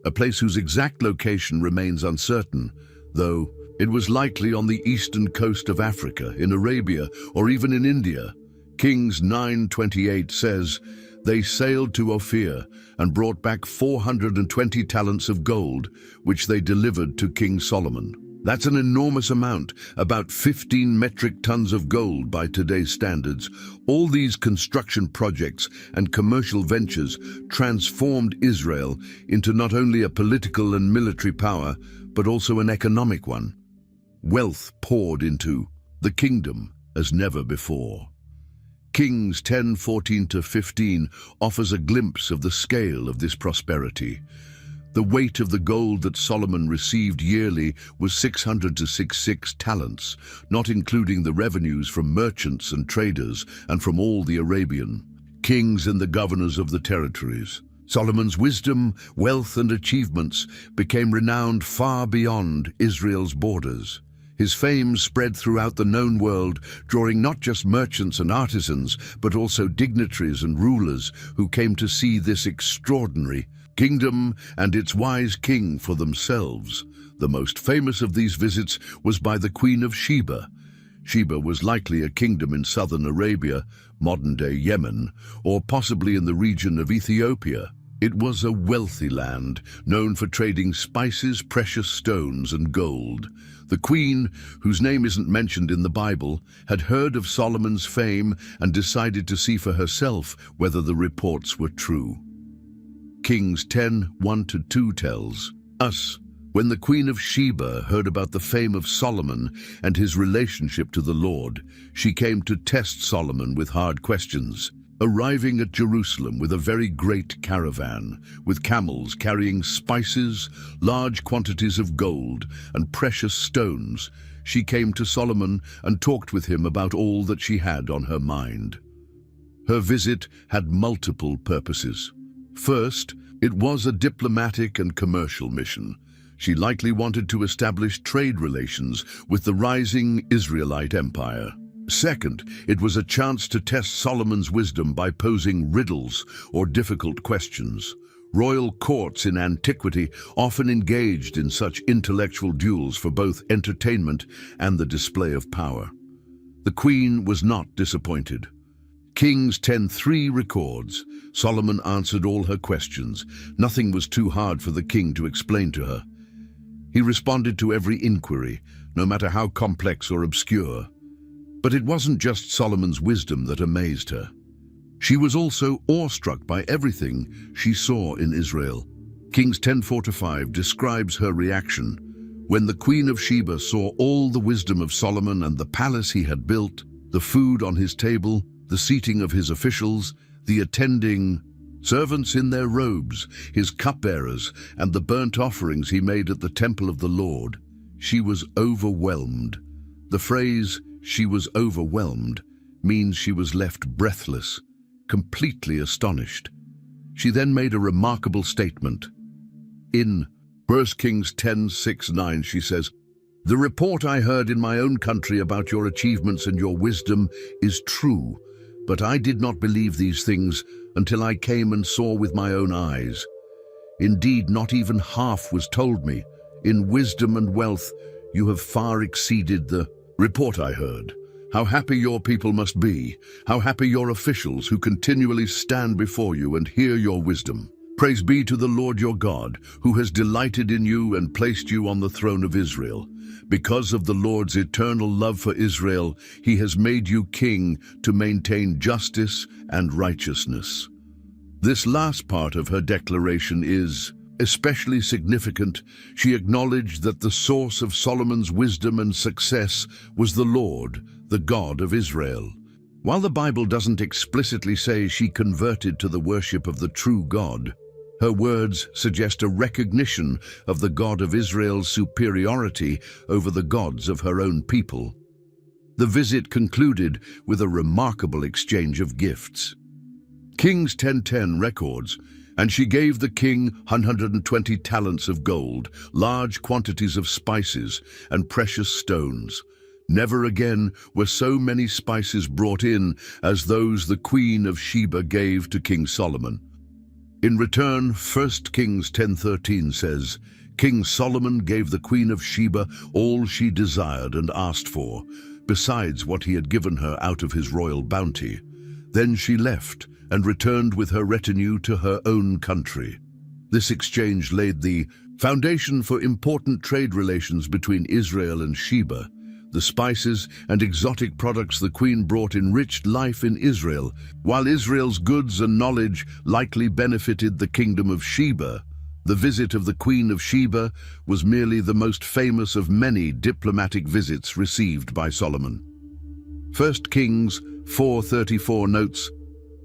a place whose exact location remains uncertain, though it was likely on the eastern coast of Africa, in Arabia, or even in India. Kings 9:28 says, "They sailed to Ophir and brought back 420 talents of gold, which they delivered to King Solomon." That's an enormous amount, about 15 metric tons of gold by today's standards. All these construction projects and commercial ventures transformed Israel into not only a political and military power, but also an economic one. Wealth poured into the kingdom as never before. Kings 10:14-15 offers a glimpse of the scale of this prosperity. The weight of the gold that Solomon received yearly was 600 to 66 talents, not including the revenues from merchants and traders and from all the Arabian kings and the governors of the territories. Solomon's wisdom, wealth, and achievements became renowned far beyond Israel's borders. His fame spread throughout the known world, drawing not just merchants and artisans, but also dignitaries and rulers who came to see this extraordinary kingdom and its wise king for themselves. The most famous of these visits was by the Queen of Sheba. Sheba was likely a kingdom in southern Arabia, modern-day Yemen, or possibly in the region of Ethiopia. It was a wealthy land, known for trading spices, precious stones, and gold. The queen, whose name isn't mentioned in the Bible, had heard of Solomon's fame and decided to see for herself whether the reports were true. Kings 10:1-2 tells us, when the Queen of Sheba heard about the fame of Solomon and his relationship to the Lord, she came to test Solomon with hard questions. Arriving at Jerusalem with a very great caravan, with camels carrying spices, large quantities of gold, and precious stones, she came to Solomon and talked with him about all that she had on her mind. Her visit had multiple purposes. First, it was a diplomatic and commercial mission. She likely wanted to establish trade relations with the rising Israelite empire. Second, it was a chance to test Solomon's wisdom by posing riddles or difficult questions. Royal courts in antiquity often engaged in such intellectual duels for both entertainment and the display of power. The queen was not disappointed. Kings 10:3 records, Solomon answered all her questions. Nothing was too hard for the king to explain to her. He responded to every inquiry, no matter how complex or obscure. But it wasn't just Solomon's wisdom that amazed her. She was also awestruck by everything she saw in Israel. Kings 10:4-5 describes her reaction. When the Queen of Sheba saw all the wisdom of Solomon and the palace he had built, the food on his table, the seating of his officials, the attending servants in their robes, his cupbearers, and the burnt offerings he made at the temple of the Lord, she was overwhelmed. The phrase, "she was overwhelmed," means she was left breathless, completely astonished. She then made a remarkable statement. In 1 Kings 10:6-9, she says, "The report I heard in my own country about your achievements and your wisdom is true, but I did not believe these things until I came and saw with my own eyes. Indeed, not even half was told me. In wisdom and wealth, you have far exceeded the report I heard. How happy your people must be, how happy your officials who continually stand before you and hear your wisdom. Praise be to the Lord your God, who has delighted in you and placed you on the throne of Israel. Because of the Lord's eternal love for Israel, he has made you king to maintain justice and righteousness." This last part of her declaration is especially significant. She acknowledged that the source of Solomon's wisdom and success was the Lord, the God of Israel. While the Bible doesn't explicitly say she converted to the worship of the true God, her words suggest a recognition of the God of Israel's superiority over the gods of her own people. The visit concluded with a remarkable exchange of gifts. Kings 10:10 records, "And she gave the king 120 talents of gold, large quantities of spices, and precious stones. Never again were so many spices brought in as those the Queen of Sheba gave to King Solomon." In return, 1 Kings 10:13 says, King Solomon gave the Queen of Sheba all she desired and asked for, besides what he had given her out of his royal bounty. Then she left and returned with her retinue to her own country. This exchange laid the foundation for important trade relations between Israel and Sheba. The spices and exotic products the queen brought enriched life in Israel, while Israel's goods and knowledge likely benefited the kingdom of Sheba. The visit of the Queen of Sheba was merely the most famous of many diplomatic visits received by Solomon. 1 Kings 4:34 notes,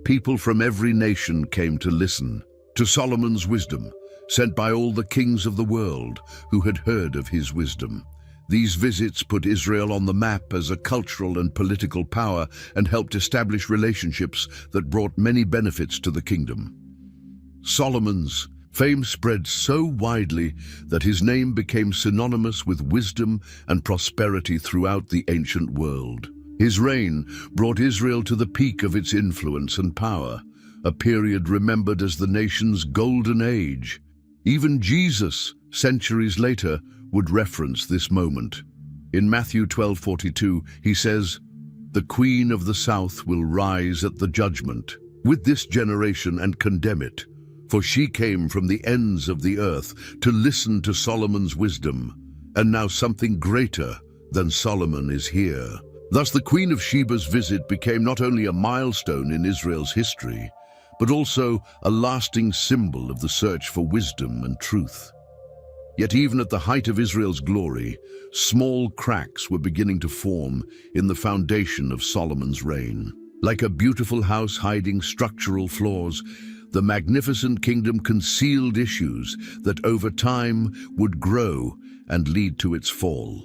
people from every nation came to listen to Solomon's wisdom, sent by all the kings of the world who had heard of his wisdom. These visits put Israel on the map as a cultural and political power and helped establish relationships that brought many benefits to the kingdom. Solomon's fame spread so widely that his name became synonymous with wisdom and prosperity throughout the ancient world. His reign brought Israel to the peak of its influence and power, a period remembered as the nation's golden age. Even Jesus, centuries later, would reference this moment. In Matthew 12:42, he says, "The Queen of the South will rise at the judgment with this generation and condemn it, for she came from the ends of the earth to listen to Solomon's wisdom, and now something greater than Solomon is here." Thus, the Queen of Sheba's visit became not only a milestone in Israel's history, but also a lasting symbol of the search for wisdom and truth. Yet even at the height of Israel's glory, small cracks were beginning to form in the foundation of Solomon's reign. Like a beautiful house hiding structural flaws, the magnificent kingdom concealed issues that over time would grow and lead to its fall.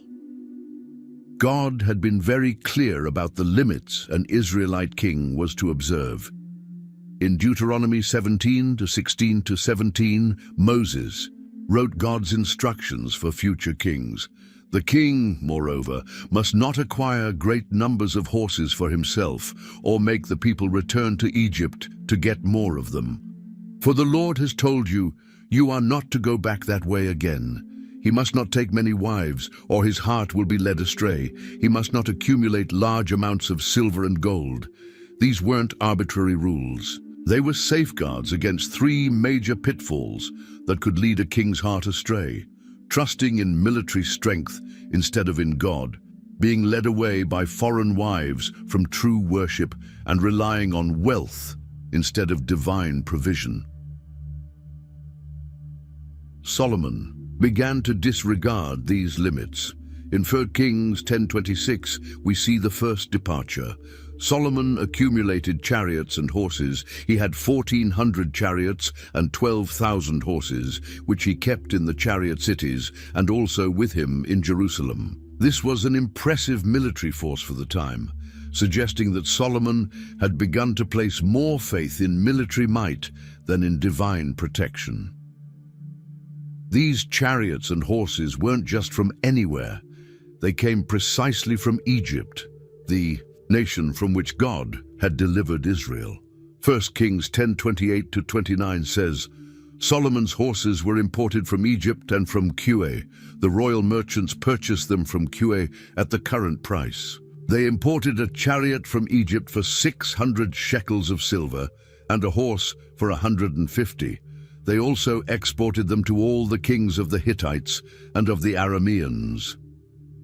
God had been very clear about the limits an Israelite king was to observe. In Deuteronomy 17:16-17, Moses wrote God's instructions for future kings. The king, moreover, must not acquire great numbers of horses for himself or make the people return to Egypt to get more of them. For the Lord has told you, you are not to go back that way again. He must not take many wives, or his heart will be led astray. He must not accumulate large amounts of silver and gold. These weren't arbitrary rules. They were safeguards against three major pitfalls that could lead a king's heart astray: trusting in military strength instead of in God, being led away by foreign wives from true worship, and relying on wealth instead of divine provision. Solomon began to disregard these limits. In 1 Kings 10:26, we see the first departure. Solomon accumulated chariots and horses. He had 1,400 chariots and 12,000 horses, which he kept in the chariot cities and also with him in Jerusalem. This was an impressive military force for the time, suggesting that Solomon had begun to place more faith in military might than in divine protection. These chariots and horses weren't just from anywhere. They came precisely from Egypt, the nation from which God had delivered Israel. 1 Kings 10:28-29 says, Solomon's horses were imported from Egypt and from Kue. The royal merchants purchased them from Kue at the current price. They imported a chariot from Egypt for 600 shekels of silver and a horse for 150. They also exported them to all the kings of the Hittites and of the Arameans.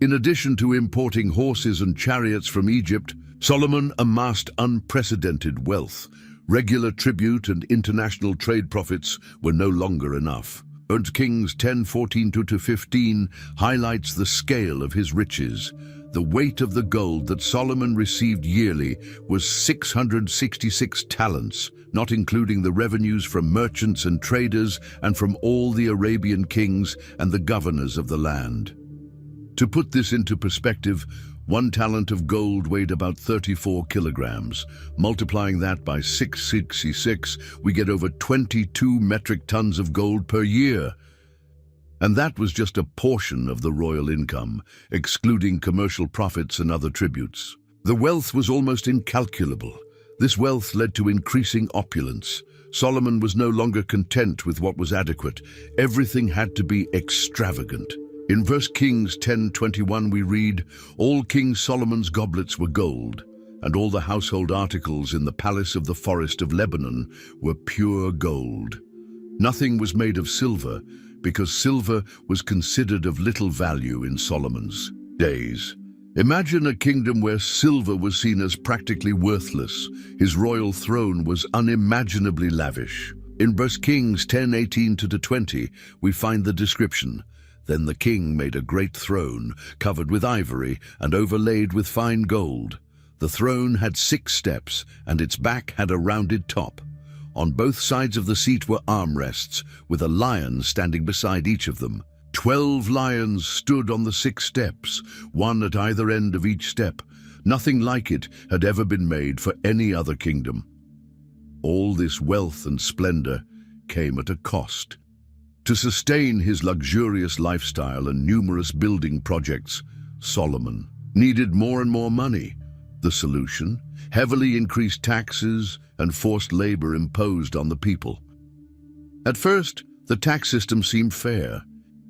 In addition to importing horses and chariots from Egypt, Solomon amassed unprecedented wealth. Regular tribute and international trade profits were no longer enough. 1 Kings 10:14-15 highlights the scale of his riches. The weight of the gold that Solomon received yearly was 666 talents, not including the revenues from merchants and traders and from all the Arabian kings and the governors of the land. To put this into perspective, 1 talent of gold weighed about 34 kilograms. Multiplying that by 666, we get over 22 metric tons of gold per year. And that was just a portion of the royal income, excluding commercial profits and other tributes. The wealth was almost incalculable. This wealth led to increasing opulence. Solomon was no longer content with what was adequate. Everything had to be extravagant. In 1 Kings 10:21 we read, "All King Solomon's goblets were gold, and all the household articles in the palace of the forest of Lebanon were pure gold. Nothing was made of silver, because silver was considered of little value in Solomon's days." Imagine a kingdom where silver was seen as practically worthless. His royal throne was unimaginably lavish. In 1 Kings 10:18-20, we find the description. "Then the king made a great throne, covered with ivory and overlaid with fine gold. The throne had 6 steps, and its back had a rounded top. On both sides of the seat were armrests, with a lion standing beside each of them. 12 lions stood on the 6 steps, one at either end of each step. Nothing like it had ever been made for any other kingdom." All this wealth and splendor came at a cost. To sustain his luxurious lifestyle and numerous building projects, Solomon needed more and more money. The solution? Heavily increased taxes and forced labor imposed on the people. At first, the tax system seemed fair.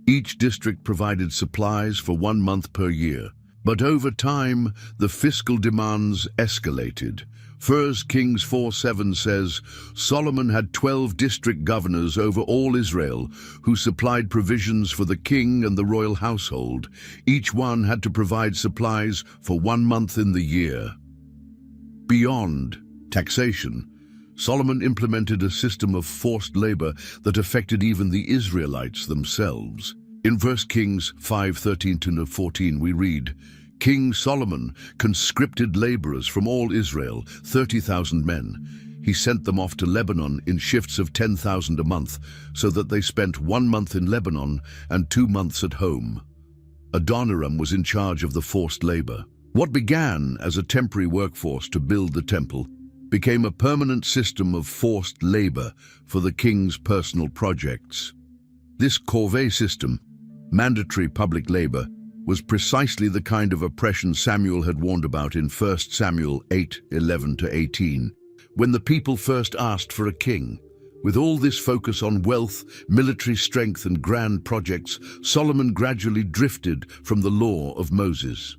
Each district provided supplies for 1 month per year. But over time, the fiscal demands escalated. 1 Kings 4:7 says, "Solomon had 12 district governors over all Israel, who supplied provisions for the king and the royal household. Each one had to provide supplies for 1 month in the year." Beyond taxation, Solomon implemented a system of forced labor that affected even the Israelites themselves. In 1 Kings 5:13-14 we read, "King Solomon conscripted laborers from all Israel, 30,000 men. He sent them off to Lebanon in shifts of 10,000 a month, so that they spent 1 month in Lebanon and 2 months at home." Adoniram was in charge of the forced labor. What began as a temporary workforce to build the temple became a permanent system of forced labor for the king's personal projects. This corvée system, mandatory public labor, was precisely the kind of oppression Samuel had warned about in 1 Samuel 8:11-18, when the people first asked for a king. With all this focus on wealth, military strength, and grand projects, Solomon gradually drifted from the law of Moses.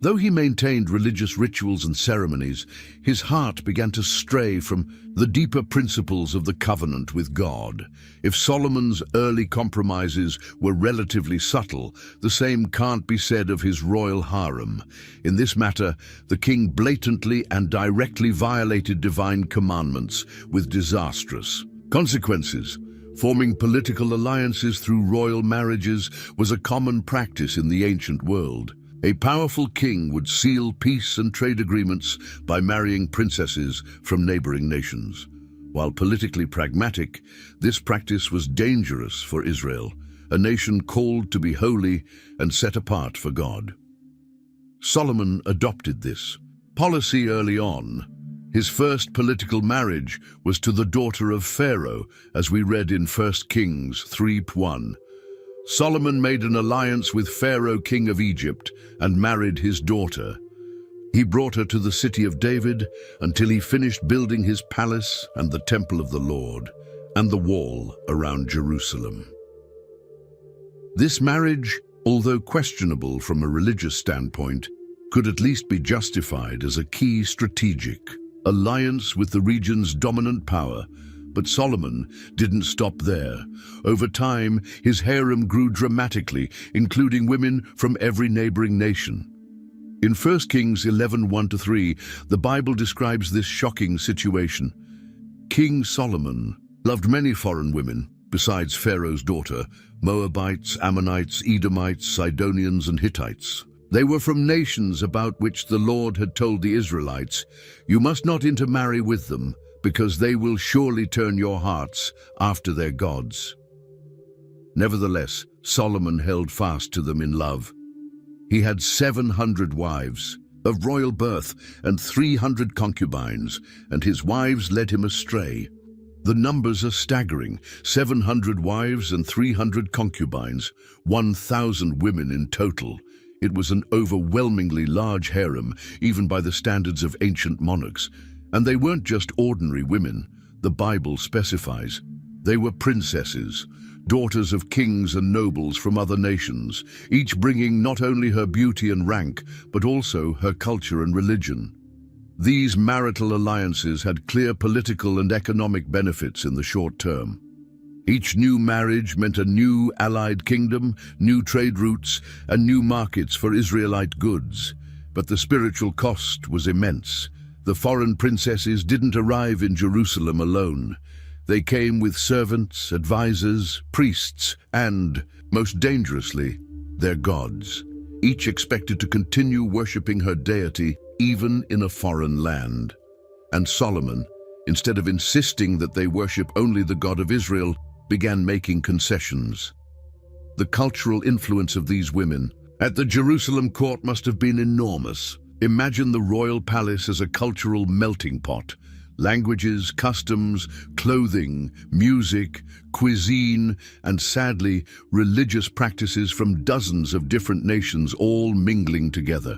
Though he maintained religious rituals and ceremonies, his heart began to stray from the deeper principles of the covenant with God. If Solomon's early compromises were relatively subtle, the same can't be said of his royal harem. In this matter, the king blatantly and directly violated divine commandments with disastrous consequences. Forming political alliances through royal marriages was a common practice in the ancient world. A powerful king would seal peace and trade agreements by marrying princesses from neighboring nations. While politically pragmatic, this practice was dangerous for Israel, a nation called to be holy and set apart for God. Solomon adopted this policy early on. His first political marriage was to the daughter of Pharaoh, as we read in 1 Kings 3:1. Solomon made an alliance with Pharaoh, king of Egypt, and married his daughter. He brought her to the city of David until he finished building his palace and the temple of the Lord, and the wall around Jerusalem. This marriage, although questionable from a religious standpoint, could at least be justified as a key strategic alliance with the region's dominant power. But Solomon didn't stop there. Over time, his harem grew dramatically, including women from every neighboring nation. In 1 Kings 11:1-3, the Bible describes this shocking situation. King Solomon loved many foreign women, besides Pharaoh's daughter, Moabites, Ammonites, Edomites, Sidonians, and Hittites. They were from nations about which the Lord had told the Israelites, "You must not intermarry with them, because they will surely turn your hearts after their gods." Nevertheless, Solomon held fast to them in love. He had 700 wives of royal birth and 300 concubines, and his wives led him astray. The numbers are staggering: 700 wives and 300 concubines, 1,000 women in total. It was an overwhelmingly large harem, even by the standards of ancient monarchs. And they weren't just ordinary women. the Bible specifies. They were princesses, daughters of kings and nobles from other nations, each bringing not only her beauty and rank, but also her culture and religion. These marital alliances had clear political and economic benefits in the short term. Each new marriage meant a new allied kingdom, new trade routes, and new markets for Israelite goods. But the spiritual cost was immense. The foreign princesses didn't arrive in Jerusalem alone. They came with servants, advisors, priests, and, most dangerously, their gods, each expected to continue worshipping her deity even in a foreign land. And Solomon, instead of insisting that they worship only the God of Israel, began making concessions. The cultural influence of these women at the Jerusalem court must have been enormous. Imagine the royal palace as a cultural melting pot. Languages, customs, clothing, music, cuisine, and sadly, religious practices from dozens of different nations all mingling together.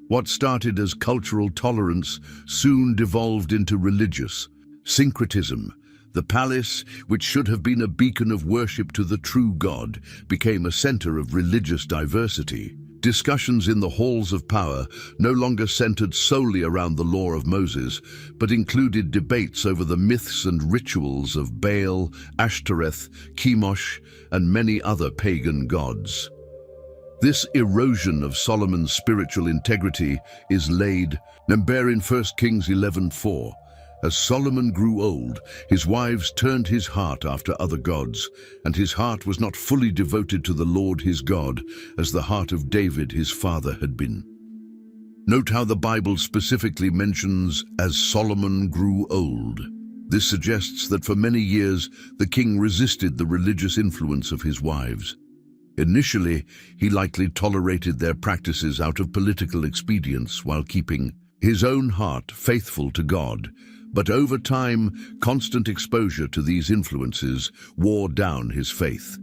What started as cultural tolerance soon devolved into religious syncretism. The palace, which should have been a beacon of worship to the true God, became a center of religious diversity. Discussions in the halls of power no longer centered solely around the law of Moses, but included debates over the myths and rituals of Baal, Ashtoreth, Chemosh, and many other pagan gods. This erosion of Solomon's spiritual integrity is laid bare in 1 Kings 11:4. As Solomon grew old, his wives turned his heart after other gods, and his heart was not fully devoted to the Lord his God, as the heart of David his father had been. Note how the Bible specifically mentions, as Solomon grew old. This suggests that for many years the king resisted the religious influence of his wives. Initially, he likely tolerated their practices out of political expedience while keeping his own heart faithful to God. But over time, constant exposure to these influences wore down his faith.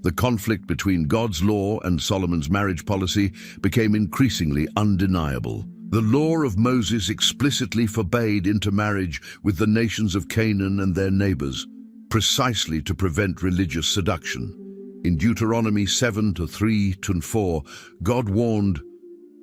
The conflict between God's law and Solomon's marriage policy became increasingly undeniable. The law of Moses explicitly forbade intermarriage with the nations of Canaan and their neighbors, precisely to prevent religious seduction. In Deuteronomy 7:3-4, God warned,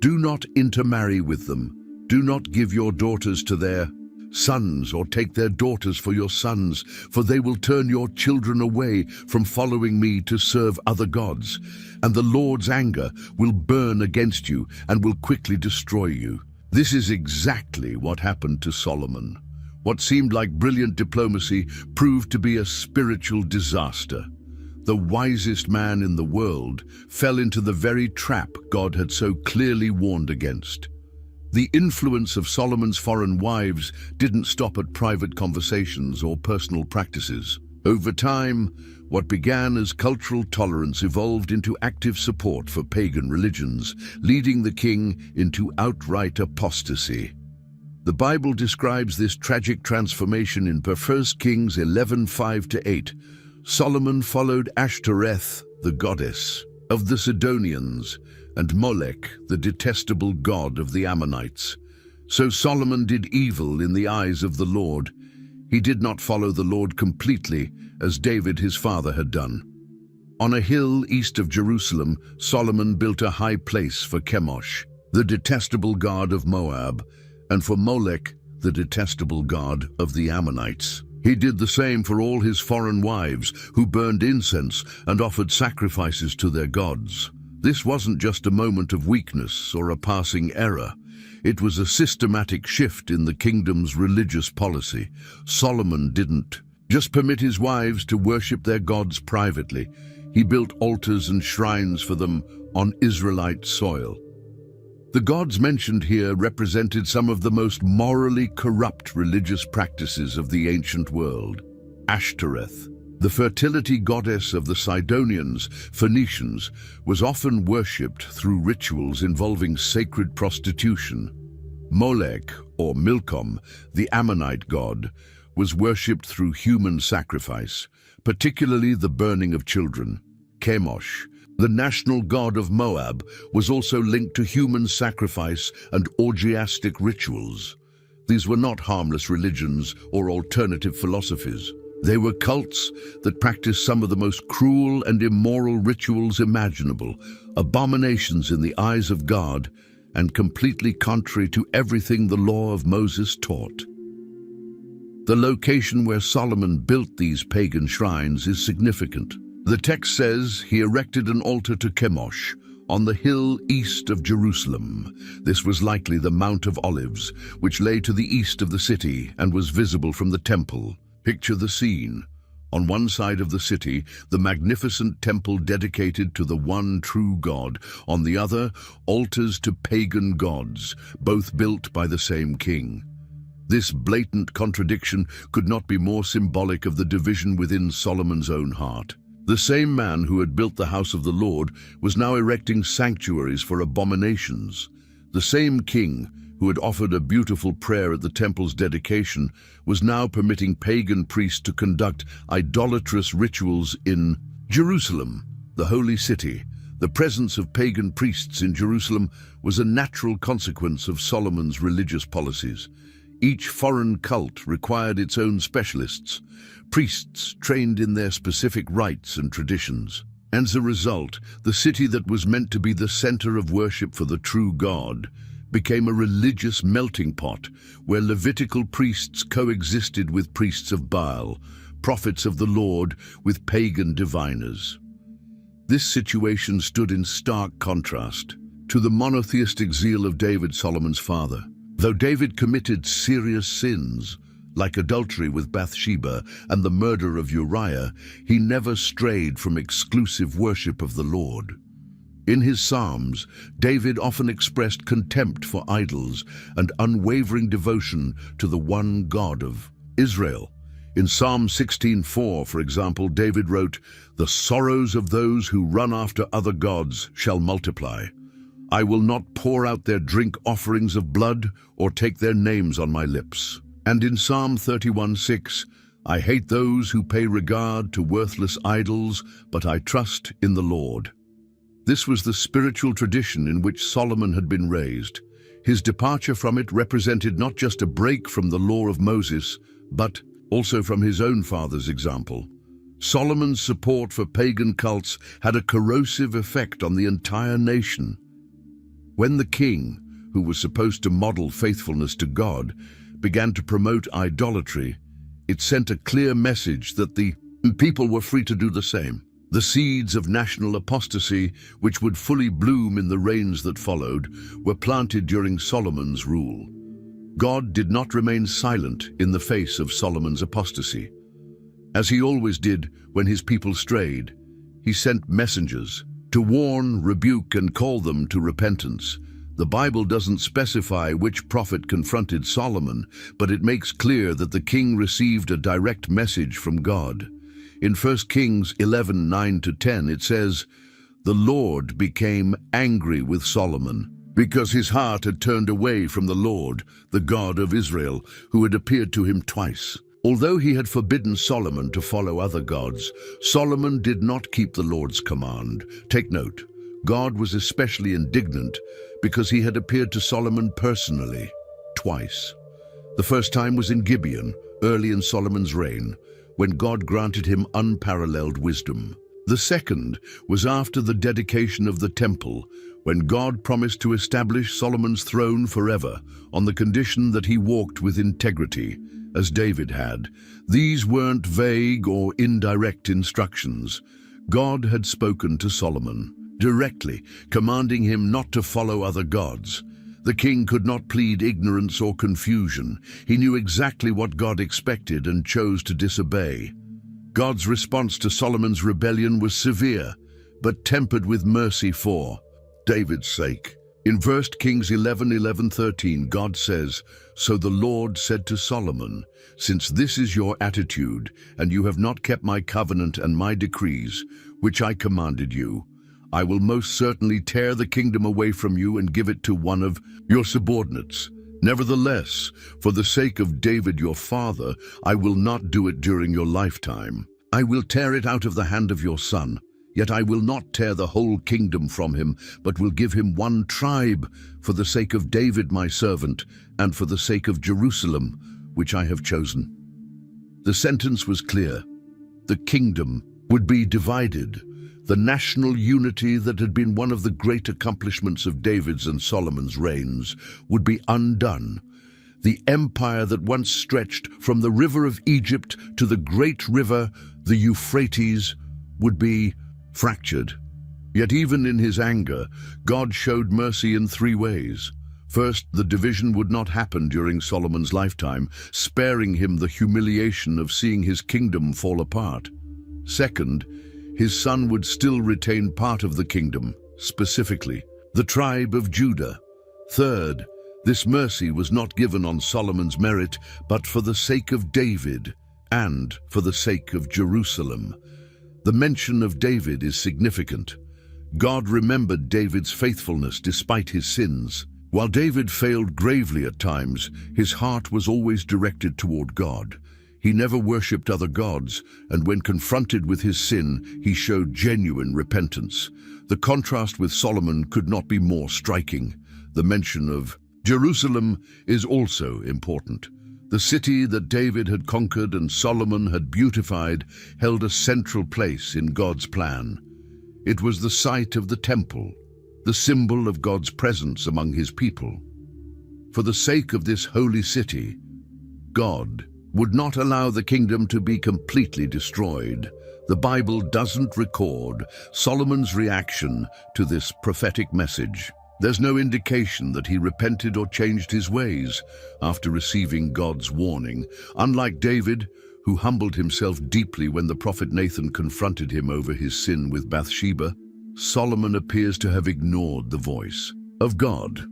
"Do not intermarry with them. Do not give your daughters to their sons, or take their daughters for your sons, for they will turn your children away from following me to serve other gods, and the Lord's anger will burn against you and will quickly destroy you." This is exactly what happened to Solomon. What seemed like brilliant diplomacy proved to be a spiritual disaster. The wisest man in the world fell into the very trap God had so clearly warned against. The influence of Solomon's foreign wives didn't stop at private conversations or personal practices. Over time, what began as cultural tolerance evolved into active support for pagan religions, leading the king into outright apostasy. The Bible describes this tragic transformation in 1 Kings 11:5-8. Solomon followed Ashtoreth, the goddess of the Sidonians, and Molech, the detestable god of the Ammonites. So Solomon did evil in the eyes of the Lord. He did not follow the Lord completely, as David his father had done. On a hill east of Jerusalem, Solomon built a high place for Chemosh, the detestable god of Moab, and for Molech, the detestable god of the Ammonites. He did the same for all his foreign wives, who burned incense and offered sacrifices to their gods. This wasn't just a moment of weakness or a passing error. It was a systematic shift in the kingdom's religious policy. Solomon didn't just permit his wives to worship their gods privately. He built altars and shrines for them on Israelite soil. The gods mentioned here represented some of the most morally corrupt religious practices of the ancient world. Ashtoreth, the fertility goddess of the Sidonians, Phoenicians, was often worshipped through rituals involving sacred prostitution. Molech, or Milcom, the Ammonite god, was worshipped through human sacrifice, particularly the burning of children. Chemosh, the national god of Moab, was also linked to human sacrifice and orgiastic rituals. These were not harmless religions or alternative philosophies. They were cults that practiced some of the most cruel and immoral rituals imaginable, abominations in the eyes of God, and completely contrary to everything the law of Moses taught. The location where Solomon built these pagan shrines is significant. The text says he erected an altar to Chemosh on the hill east of Jerusalem. This was likely the Mount of Olives, which lay to the east of the city and was visible from the temple. Picture the scene. On one side of the city, the magnificent temple dedicated to the one true God. On the other, altars to pagan gods, both built by the same king. This blatant contradiction could not be more symbolic of the division within Solomon's own heart. The same man who had built the house of the Lord was now erecting sanctuaries for abominations. The same king who had offered a beautiful prayer at the temple's dedication was now permitting pagan priests to conduct idolatrous rituals in Jerusalem, the holy city. The presence of pagan priests in Jerusalem was a natural consequence of Solomon's religious policies. Each foreign cult required its own specialists, priests trained in their specific rites and traditions. As a result, the city that was meant to be the center of worship for the true God became a religious melting pot where Levitical priests coexisted with priests of Baal, prophets of the Lord with pagan diviners. This situation stood in stark contrast to the monotheistic zeal of David, Solomon's father. Though David committed serious sins, like adultery with Bathsheba and the murder of Uriah, he never strayed from exclusive worship of the Lord. In his Psalms, David often expressed contempt for idols and unwavering devotion to the one God of Israel. In Psalm 16:4, for example, David wrote, "The sorrows of those who run after other gods shall multiply. I will not pour out their drink offerings of blood or take their names on my lips." And in Psalm 31:6, "I hate those who pay regard to worthless idols, but I trust in the Lord." This was the spiritual tradition in which Solomon had been raised. His departure from it represented not just a break from the law of Moses, but also from his own father's example. Solomon's support for pagan cults had a corrosive effect on the entire nation. When the king, who was supposed to model faithfulness to God, began to promote idolatry, it sent a clear message that the people were free to do the same. The seeds of national apostasy, which would fully bloom in the reigns that followed, were planted during Solomon's rule. God did not remain silent in the face of Solomon's apostasy. As he always did when his people strayed, he sent messengers to warn, rebuke, and call them to repentance. The Bible doesn't specify which prophet confronted Solomon, but it makes clear that the king received a direct message from God. In 1 Kings 11:9-10, it says, "The Lord became angry with Solomon because his heart had turned away from the Lord, the God of Israel, who had appeared to him twice." Although he had forbidden Solomon to follow other gods, Solomon did not keep the Lord's command. Take note, God was especially indignant because he had appeared to Solomon personally, twice. The first time was in Gibeon, early in Solomon's reign, when God granted him unparalleled wisdom. The second was after the dedication of the temple, when God promised to establish Solomon's throne forever on the condition that he walked with integrity, as David had. These weren't vague or indirect instructions. God had spoken to Solomon directly, commanding him not to follow other gods. The king could not plead ignorance or confusion. He knew exactly what God expected and chose to disobey. God's response to Solomon's rebellion was severe, but tempered with mercy for David's sake. In 1 Kings 11:13, God says, "So the Lord said to Solomon, since this is your attitude, and you have not kept my covenant and my decrees, which I commanded you, I will most certainly tear the kingdom away from you and give it to one of your subordinates. Nevertheless, for the sake of David your father, I will not do it during your lifetime. I will tear it out of the hand of your son. Yet I will not tear the whole kingdom from him, but will give him one tribe, for the sake of David my servant, and for the sake of Jerusalem, which I have chosen." The sentence was clear. The kingdom would be divided. The national unity that had been one of the great accomplishments of David's and Solomon's reigns would be undone. The empire that once stretched from the river of Egypt to the great river, the Euphrates, would be fractured. Yet even in his anger, God showed mercy in three ways. First, the division would not happen during Solomon's lifetime, sparing him the humiliation of seeing his kingdom fall apart. Second, his son would still retain part of the kingdom, specifically the tribe of Judah. Third, this mercy was not given on Solomon's merit, but for the sake of David and for the sake of Jerusalem. The mention of David is significant. God remembered David's faithfulness despite his sins. While David failed gravely at times, his heart was always directed toward God. He never worshipped other gods, and when confronted with his sin, he showed genuine repentance. The contrast with Solomon could not be more striking. The mention of Jerusalem is also important. The city that David had conquered and Solomon had beautified held a central place in God's plan. It was the site of the temple, the symbol of God's presence among his people. For the sake of this holy city, God would not allow the kingdom to be completely destroyed. The Bible doesn't record Solomon's reaction to this prophetic message. There's no indication that he repented or changed his ways after receiving God's warning. Unlike David, who humbled himself deeply when the prophet Nathan confronted him over his sin with Bathsheba, Solomon appears to have ignored the voice of God.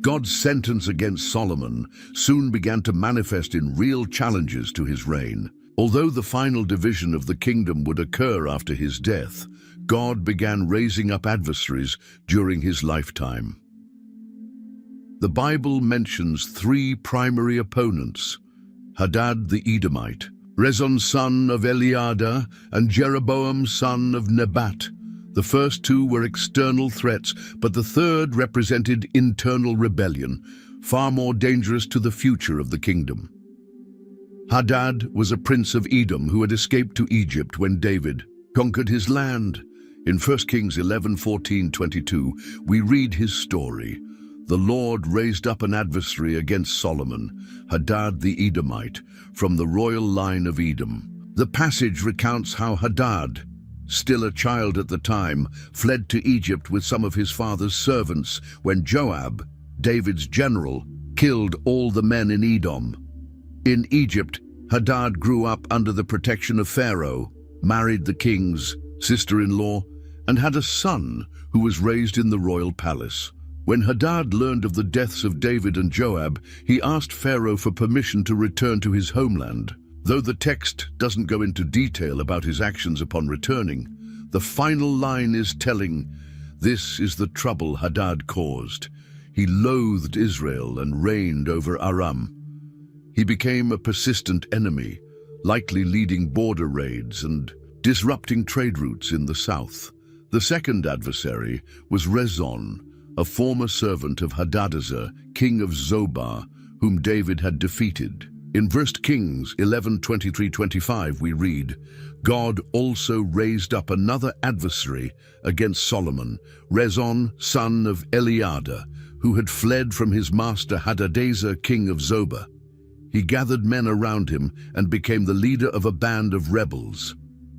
God's sentence against Solomon soon began to manifest in real challenges to his reign. Although the final division of the kingdom would occur after his death, God began raising up adversaries during his lifetime. The Bible mentions three primary opponents: Hadad the Edomite, Rezon son of Eliada, and Jeroboam son of Nebat. The first two were external threats, but the third represented internal rebellion, far more dangerous to the future of the kingdom. Hadad was a prince of Edom who had escaped to Egypt when David conquered his land. In 1 Kings 11:14-22, we read his story. The Lord raised up an adversary against Solomon, Hadad the Edomite, from the royal line of Edom. The passage recounts how Hadad, still a child at the time, fled to Egypt with some of his father's servants when Joab, David's general, killed all the men in Edom. In Egypt, Hadad grew up under the protection of Pharaoh, married the king's sister-in-law, and had a son who was raised in the royal palace. When Hadad learned of the deaths of David and Joab, he asked Pharaoh for permission to return to his homeland. Though the text doesn't go into detail about his actions upon returning, the final line is telling. This is the trouble Hadad caused. He loathed Israel and reigned over Aram. He became a persistent enemy, likely leading border raids and disrupting trade routes in the south. The second adversary was Rezon, a former servant of Hadadezer, king of Zobah, whom David had defeated. In 1 Kings 11:23-25 we read, God also raised up another adversary against Solomon, Rezon, son of Eliada, who had fled from his master Hadadezer, king of Zobah. He gathered men around him and became the leader of a band of rebels.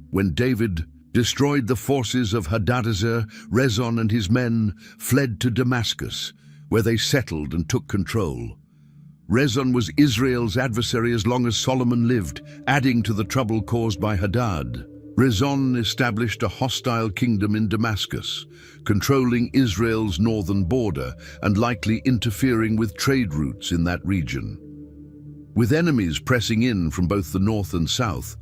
When David destroyed the forces of Hadadezer, Rezon and his men fled to Damascus, where they settled and took control. Rezon was Israel's adversary as long as Solomon lived, adding to the trouble caused by Hadad. Rezon established a hostile kingdom in Damascus, controlling Israel's northern border and likely interfering with trade routes in that region. With enemies pressing in from both the north and south,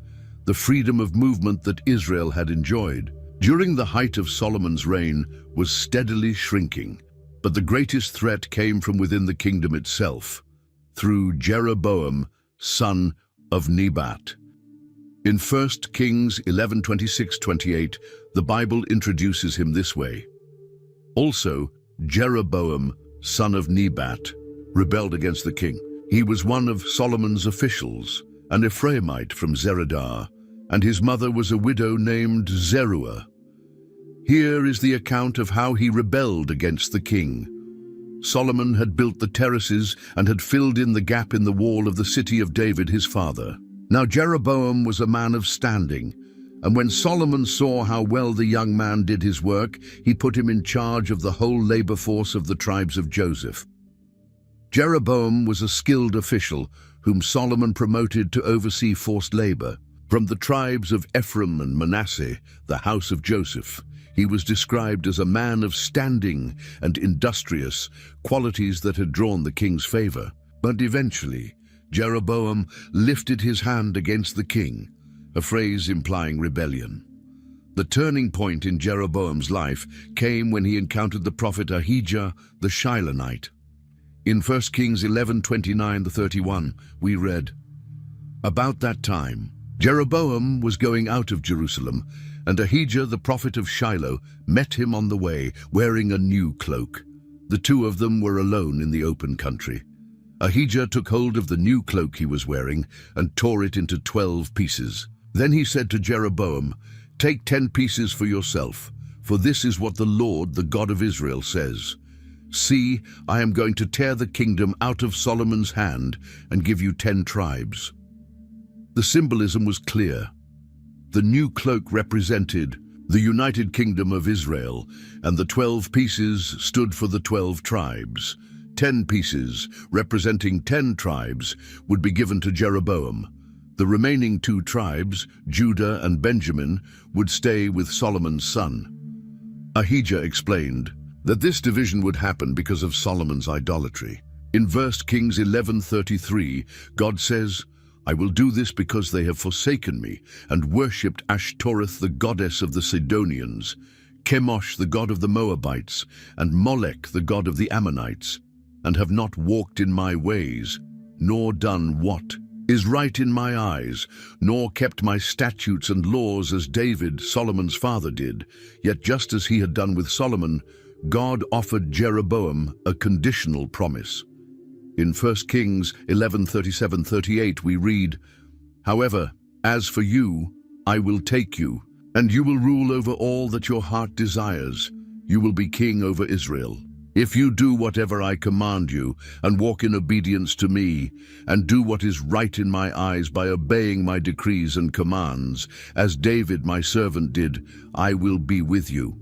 the freedom of movement that Israel had enjoyed during the height of Solomon's reign was steadily shrinking. But the greatest threat came from within the kingdom itself, through Jeroboam, son of Nebat. In 1 Kings 11:26-28, the Bible introduces him this way. Also, Jeroboam, son of Nebat, rebelled against the king. He was one of Solomon's officials, an Ephraimite from Zeredah, and his mother was a widow named Zeruah. Here is the account of how he rebelled against the king. Solomon had built the terraces and had filled in the gap in the wall of the city of David his father. Now Jeroboam was a man of standing, and when Solomon saw how well the young man did his work, he put him in charge of the whole labor force of the tribes of Joseph. Jeroboam was a skilled official whom Solomon promoted to oversee forced labor. From the tribes of Ephraim and Manasseh, the house of Joseph, he was described as a man of standing and industrious, qualities that had drawn the king's favor. But eventually, Jeroboam lifted his hand against the king, a phrase implying rebellion. The turning point in Jeroboam's life came when he encountered the prophet Ahijah the Shilonite. In 1 Kings 11:29-31, we read, "About that time, Jeroboam was going out of Jerusalem, and Ahijah the prophet of Shiloh met him on the way, wearing a new cloak. The two of them were alone in the open country. Ahijah took hold of the new cloak he was wearing and tore it into 12 pieces. Then he said to Jeroboam, 'Take 10 pieces for yourself, for this is what the Lord, the God of Israel, says. See, I am going to tear the kingdom out of Solomon's hand and give you 10 tribes.'" The symbolism was clear. The new cloak represented the United Kingdom of Israel, and the 12 pieces stood for the 12 tribes. 10 pieces, representing 10 tribes, would be given to Jeroboam. The remaining 2 tribes, Judah and Benjamin, would stay with Solomon's son. Ahijah explained that this division would happen because of Solomon's idolatry. In 1 Kings 11:33, God says, "I will do this because they have forsaken me and worshipped Ashtoreth, the goddess of the Sidonians, Chemosh, the god of the Moabites, and Molech, the god of the Ammonites, and have not walked in my ways, nor done what is right in my eyes, nor kept my statutes and laws as David, Solomon's father, did." Yet just as he had done with Solomon, God offered Jeroboam a conditional promise. In 1 Kings 11:37-38 we read, "However, as for you, I will take you, and you will rule over all that your heart desires. You will be king over Israel. If you do whatever I command you, and walk in obedience to me, and do what is right in my eyes by obeying my decrees and commands, as David my servant did, I will be with you.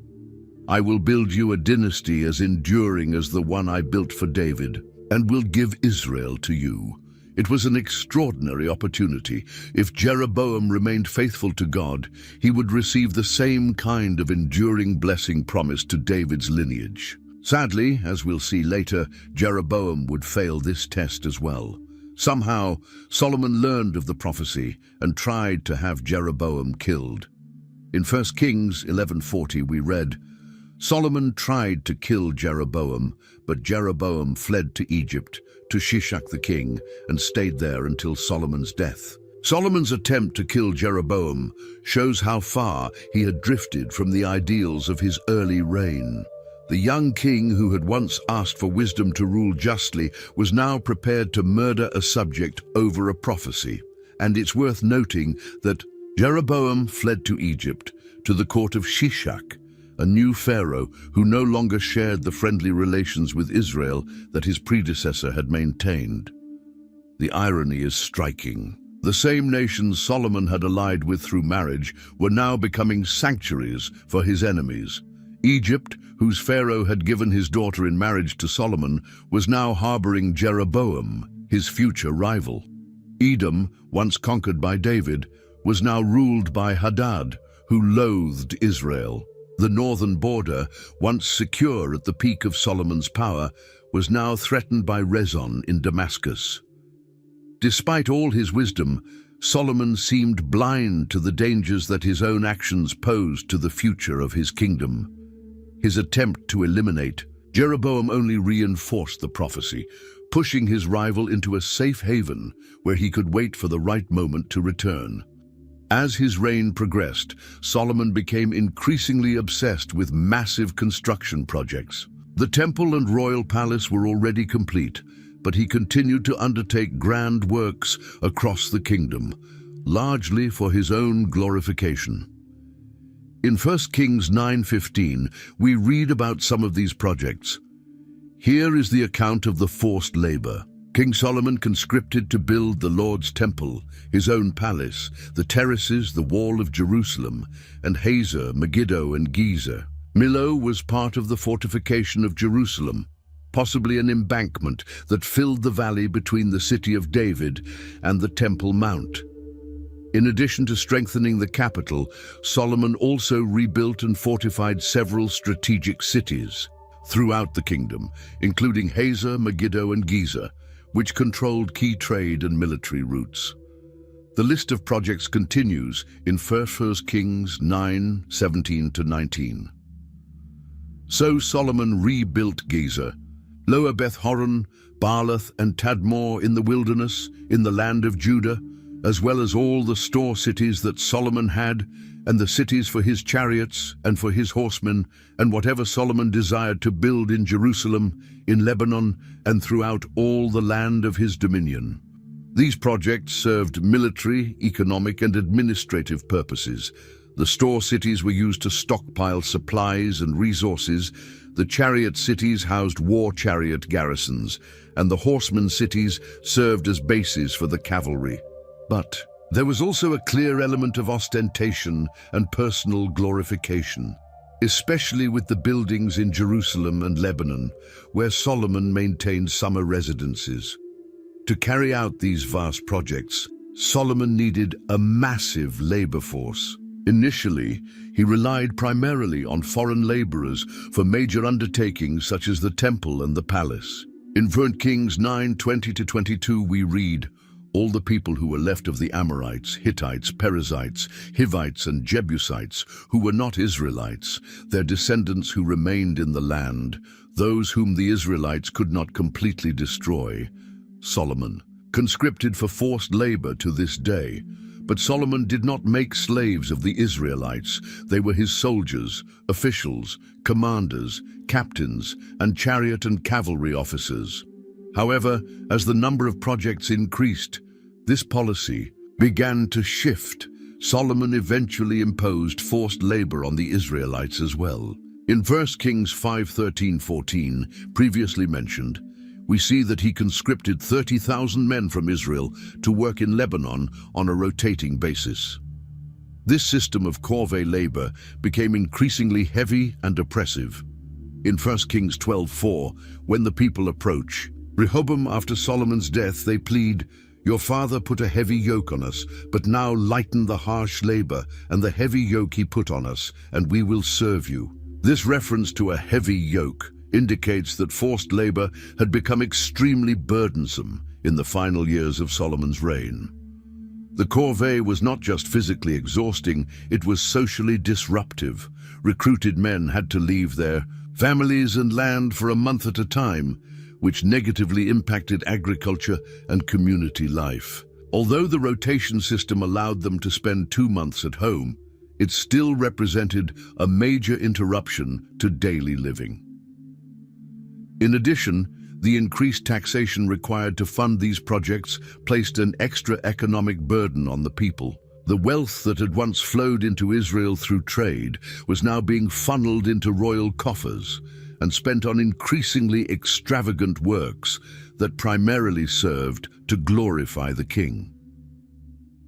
I will build you a dynasty as enduring as the one I built for David, and will give Israel to you." It was an extraordinary opportunity. If Jeroboam remained faithful to God, he would receive the same kind of enduring blessing promised to David's lineage. Sadly, as we'll see later, Jeroboam would fail this test as well. Somehow, Solomon learned of the prophecy and tried to have Jeroboam killed. In 1 Kings 11:40 we read, "Solomon tried to kill Jeroboam, but Jeroboam fled to Egypt, to Shishak the king, and stayed there until Solomon's death." Solomon's attempt to kill Jeroboam shows how far he had drifted from the ideals of his early reign. The young king who had once asked for wisdom to rule justly was now prepared to murder a subject over a prophecy. And it's worth noting that Jeroboam fled to Egypt, to the court of Shishak, a new pharaoh who no longer shared the friendly relations with Israel that his predecessor had maintained. The irony is striking. The same nations Solomon had allied with through marriage were now becoming sanctuaries for his enemies. Egypt, whose pharaoh had given his daughter in marriage to Solomon, was now harboring Jeroboam, his future rival. Edom, once conquered by David, was now ruled by Hadad, who loathed Israel. The northern border, once secure at the peak of Solomon's power, was now threatened by Rezon in Damascus. Despite all his wisdom, Solomon seemed blind to the dangers that his own actions posed to the future of his kingdom. His attempt to eliminate Jeroboam only reinforced the prophecy, pushing his rival into a safe haven where he could wait for the right moment to return. As his reign progressed, Solomon became increasingly obsessed with massive construction projects. The temple and royal palace were already complete, but he continued to undertake grand works across the kingdom, largely for his own glorification. In 1 Kings 9:15, we read about some of these projects. Here is the account of the forced labor. King Solomon conscripted to build the Lord's temple, his own palace, the terraces, the wall of Jerusalem, and Hazor, Megiddo, and Gezer. Millo was part of the fortification of Jerusalem, possibly an embankment that filled the valley between the city of David and the Temple Mount. In addition to strengthening the capital, Solomon also rebuilt and fortified several strategic cities throughout the kingdom, including Hazor, Megiddo, and Gezer, which controlled key trade and military routes. The list of projects continues in 1 Kings 9:17-19. So Solomon rebuilt Gezer, Lower Beth-horon, Baalath, and Tadmor in the wilderness, in the land of Judah, as well as all the store cities that Solomon had, and the cities for his chariots and for his horsemen, and whatever Solomon desired to build in Jerusalem, in Lebanon, and throughout all the land of his dominion. These projects served military, economic, and administrative purposes. The store cities were used to stockpile supplies and resources, the chariot cities housed war chariot garrisons, and the horsemen cities served as bases for the cavalry. But there was also a clear element of ostentation and personal glorification, especially with the buildings in Jerusalem and Lebanon, where Solomon maintained summer residences. To carry out these vast projects, Solomon needed a massive labor force. Initially, he relied primarily on foreign laborers for major undertakings such as the temple and the palace. In 1 Kings 9:20-22 we read, "All the people who were left of the Amorites, Hittites, Perizzites, Hivites, and Jebusites, who were not Israelites, their descendants who remained in the land, those whom the Israelites could not completely destroy, Solomon conscripted for forced labor to this day. But Solomon did not make slaves of the Israelites. They were his soldiers, officials, commanders, captains, and chariot and cavalry officers." However, as the number of projects increased, this policy began to shift. Solomon eventually imposed forced labor on the Israelites as well. In 1 Kings 5:13-14, previously mentioned, we see that he conscripted 30,000 men from Israel to work in Lebanon on a rotating basis. This system of corvée labor became increasingly heavy and oppressive. In 1 Kings 12:4, when the people approach Rehoboam after Solomon's death, they plead, "Your father put a heavy yoke on us, but now lighten the harsh labor and the heavy yoke he put on us, and we will serve you." This reference to a heavy yoke indicates that forced labor had become extremely burdensome in the final years of Solomon's reign. The corvée was not just physically exhausting, it was socially disruptive. Recruited men had to leave their families and land for a month at a time, which negatively impacted agriculture and community life. Although the rotation system allowed them to spend 2 months at home, it still represented a major interruption to daily living. In addition, the increased taxation required to fund these projects placed an extra economic burden on the people. The wealth that had once flowed into Israel through trade was now being funneled into royal coffers and spent on increasingly extravagant works that primarily served to glorify the king.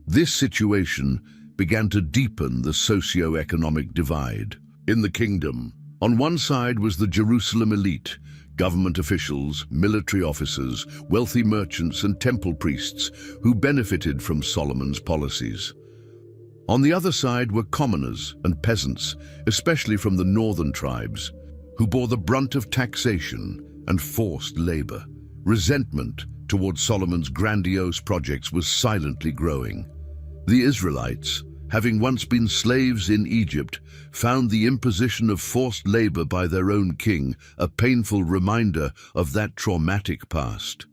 This situation began to deepen the socio-economic divide. In the kingdom, on one side was the Jerusalem elite, government officials, military officers, wealthy merchants, and temple priests who benefited from Solomon's policies. On the other side were commoners and peasants, especially from the northern tribes, who bore the brunt of taxation and forced labor. Resentment towards Solomon's grandiose projects was silently growing. The Israelites, having once been slaves in Egypt, found the imposition of forced labor by their own king a painful reminder of that traumatic past.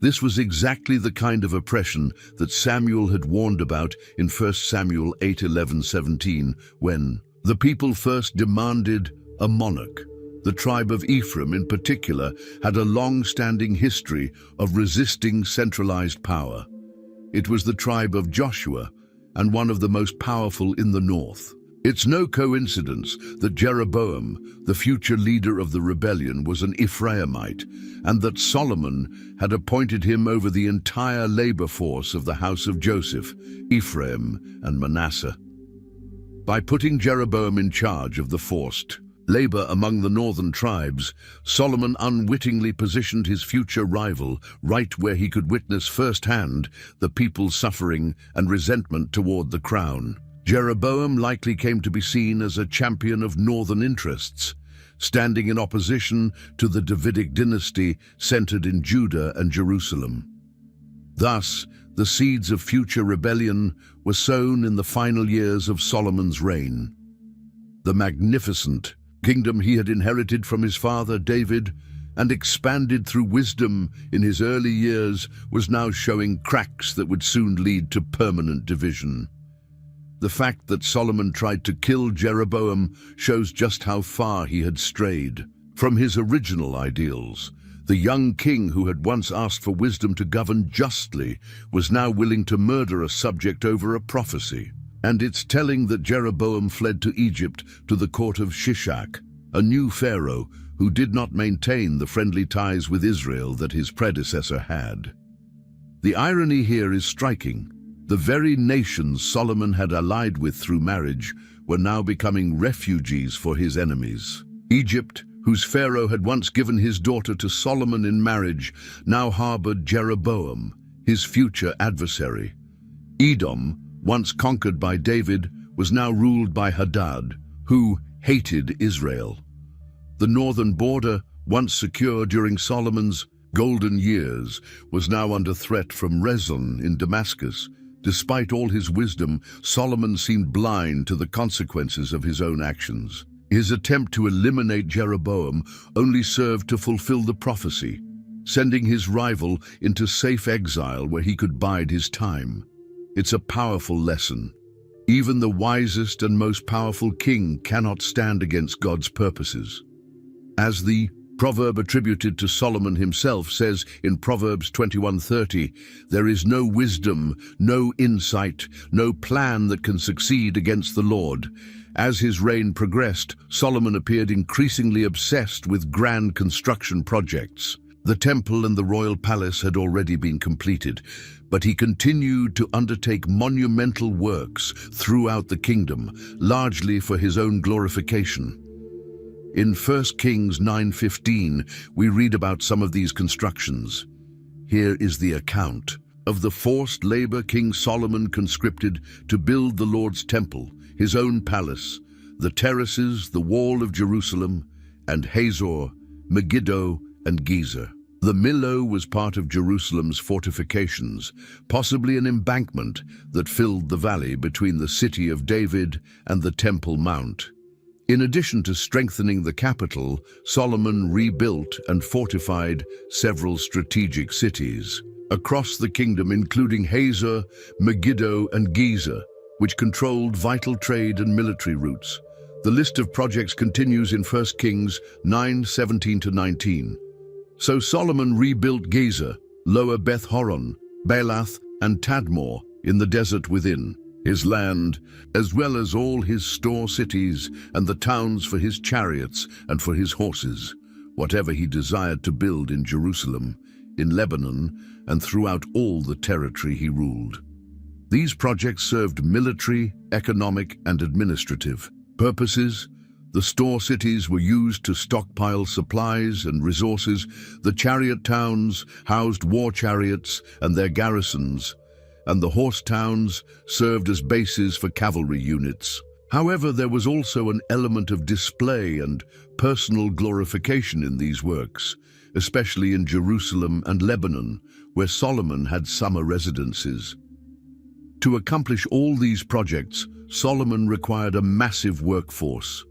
This was exactly the kind of oppression that Samuel had warned about in 1 Samuel 8:11-17, when the people first demanded a monarch. The tribe of Ephraim in particular had a long-standing history of resisting centralized power. It was the tribe of Joshua, and one of the most powerful in the north. It's no coincidence that Jeroboam, the future leader of the rebellion, was an Ephraimite, and that Solomon had appointed him over the entire labor force of the house of Joseph, Ephraim, and Manasseh. By putting Jeroboam in charge of the forced labor among the northern tribes, Solomon unwittingly positioned his future rival right where he could witness firsthand the people's suffering and resentment toward the crown. Jeroboam likely came to be seen as a champion of northern interests, standing in opposition to the Davidic dynasty centered in Judah and Jerusalem. Thus, the seeds of future rebellion were sown in the final years of Solomon's reign. The magnificent kingdom he had inherited from his father David and expanded through wisdom in his early years was now showing cracks that would soon lead to permanent division. The fact that Solomon tried to kill Jeroboam shows just how far he had strayed from his original ideals. The young king who had once asked for wisdom to govern justly was now willing to murder a subject over a prophecy. And it's telling that Jeroboam fled to Egypt to the court of Shishak, a new pharaoh who did not maintain the friendly ties with Israel that his predecessor had. The irony here is striking. The very nations Solomon had allied with through marriage were now becoming refugees for his enemies. Egypt, whose pharaoh had once given his daughter to Solomon in marriage, now harbored Jeroboam, his future adversary. Edom, once conquered by David, was now ruled by Hadad, who hated Israel. The northern border, once secure during Solomon's golden years, was now under threat from Rezon in Damascus. Despite all his wisdom, Solomon seemed blind to the consequences of his own actions. His attempt to eliminate Jeroboam only served to fulfill the prophecy, sending his rival into safe exile where he could bide his time. It's a powerful lesson. Even the wisest and most powerful king cannot stand against God's purposes. As the proverb attributed to Solomon himself says in Proverbs 21:30, there is no wisdom, no insight, no plan that can succeed against the Lord. As his reign progressed, Solomon appeared increasingly obsessed with grand construction projects. The temple and the royal palace had already been completed, but he continued to undertake monumental works throughout the kingdom, largely for his own glorification. In 1 Kings 9:15, we read about some of these constructions. Here is the account of the forced labor King Solomon conscripted to build the Lord's temple, his own palace, the terraces, the wall of Jerusalem, and Hazor, Megiddo, and Gezer. The Millo was part of Jerusalem's fortifications, possibly an embankment that filled the valley between the city of David and the Temple Mount. In addition to strengthening the capital, Solomon rebuilt and fortified several strategic cities across the kingdom, including Hazor, Megiddo, and Gezer, which controlled vital trade and military routes. The list of projects continues in 1 Kings 9:17-19. So Solomon rebuilt Gezer, Lower Beth Horon, Baalath, and Tadmor in the desert within his land, as well as all his store cities and the towns for his chariots and for his horses, whatever he desired to build in Jerusalem, in Lebanon, and throughout all the territory he ruled. These projects served military, economic, and administrative purposes. The store cities were used to stockpile supplies and resources. The chariot towns housed war chariots and their garrisons, and the horse towns served as bases for cavalry units. However, there was also an element of display and personal glorification in these works, especially in Jerusalem and Lebanon, where Solomon had summer residences. To accomplish all these projects, Solomon required a massive workforce.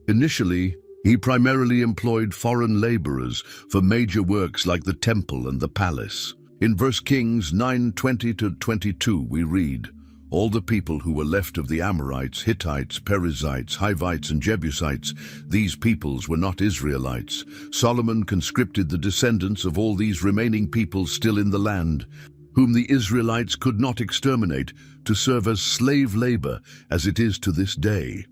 Initially, He primarily employed foreign laborers for major works like the temple and the palace. In 1 Kings 9:20-22 we read, "All the people who were left of the Amorites, Hittites, Perizzites, Hivites, and Jebusites, these peoples were not Israelites. Solomon conscripted the descendants of all these remaining peoples still in the land, whom the Israelites could not exterminate, to serve as slave labor, as it is to this day."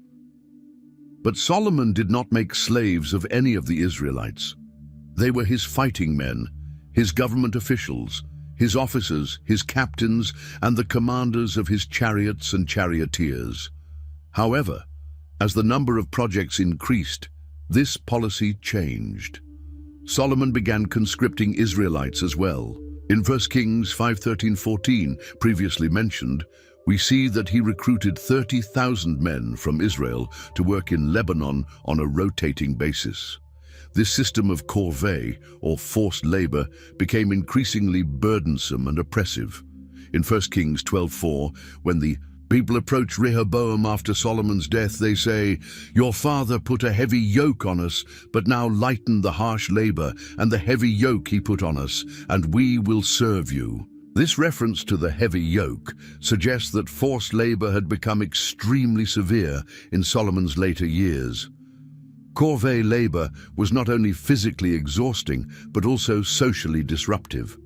But Solomon did not make slaves of any of the Israelites. They were his fighting men, his government officials, his officers, his captains, and the commanders of his chariots and charioteers. However, as the number of projects increased, this policy changed. Solomon began conscripting Israelites as well. In 1 Kings 5:13-14, previously mentioned, we see that he recruited 30,000 men from Israel to work in Lebanon on a rotating basis. This system of corvée, or forced labor, became increasingly burdensome and oppressive. In 1 Kings 12:4, when the people approach Rehoboam after Solomon's death, they say, "Your father put a heavy yoke on us, but now lighten the harsh labor and the heavy yoke he put on us, and we will serve you." This reference to the heavy yoke suggests that forced labor had become extremely severe in Solomon's later years. Corvée labor was not only physically exhausting, but also socially disruptive.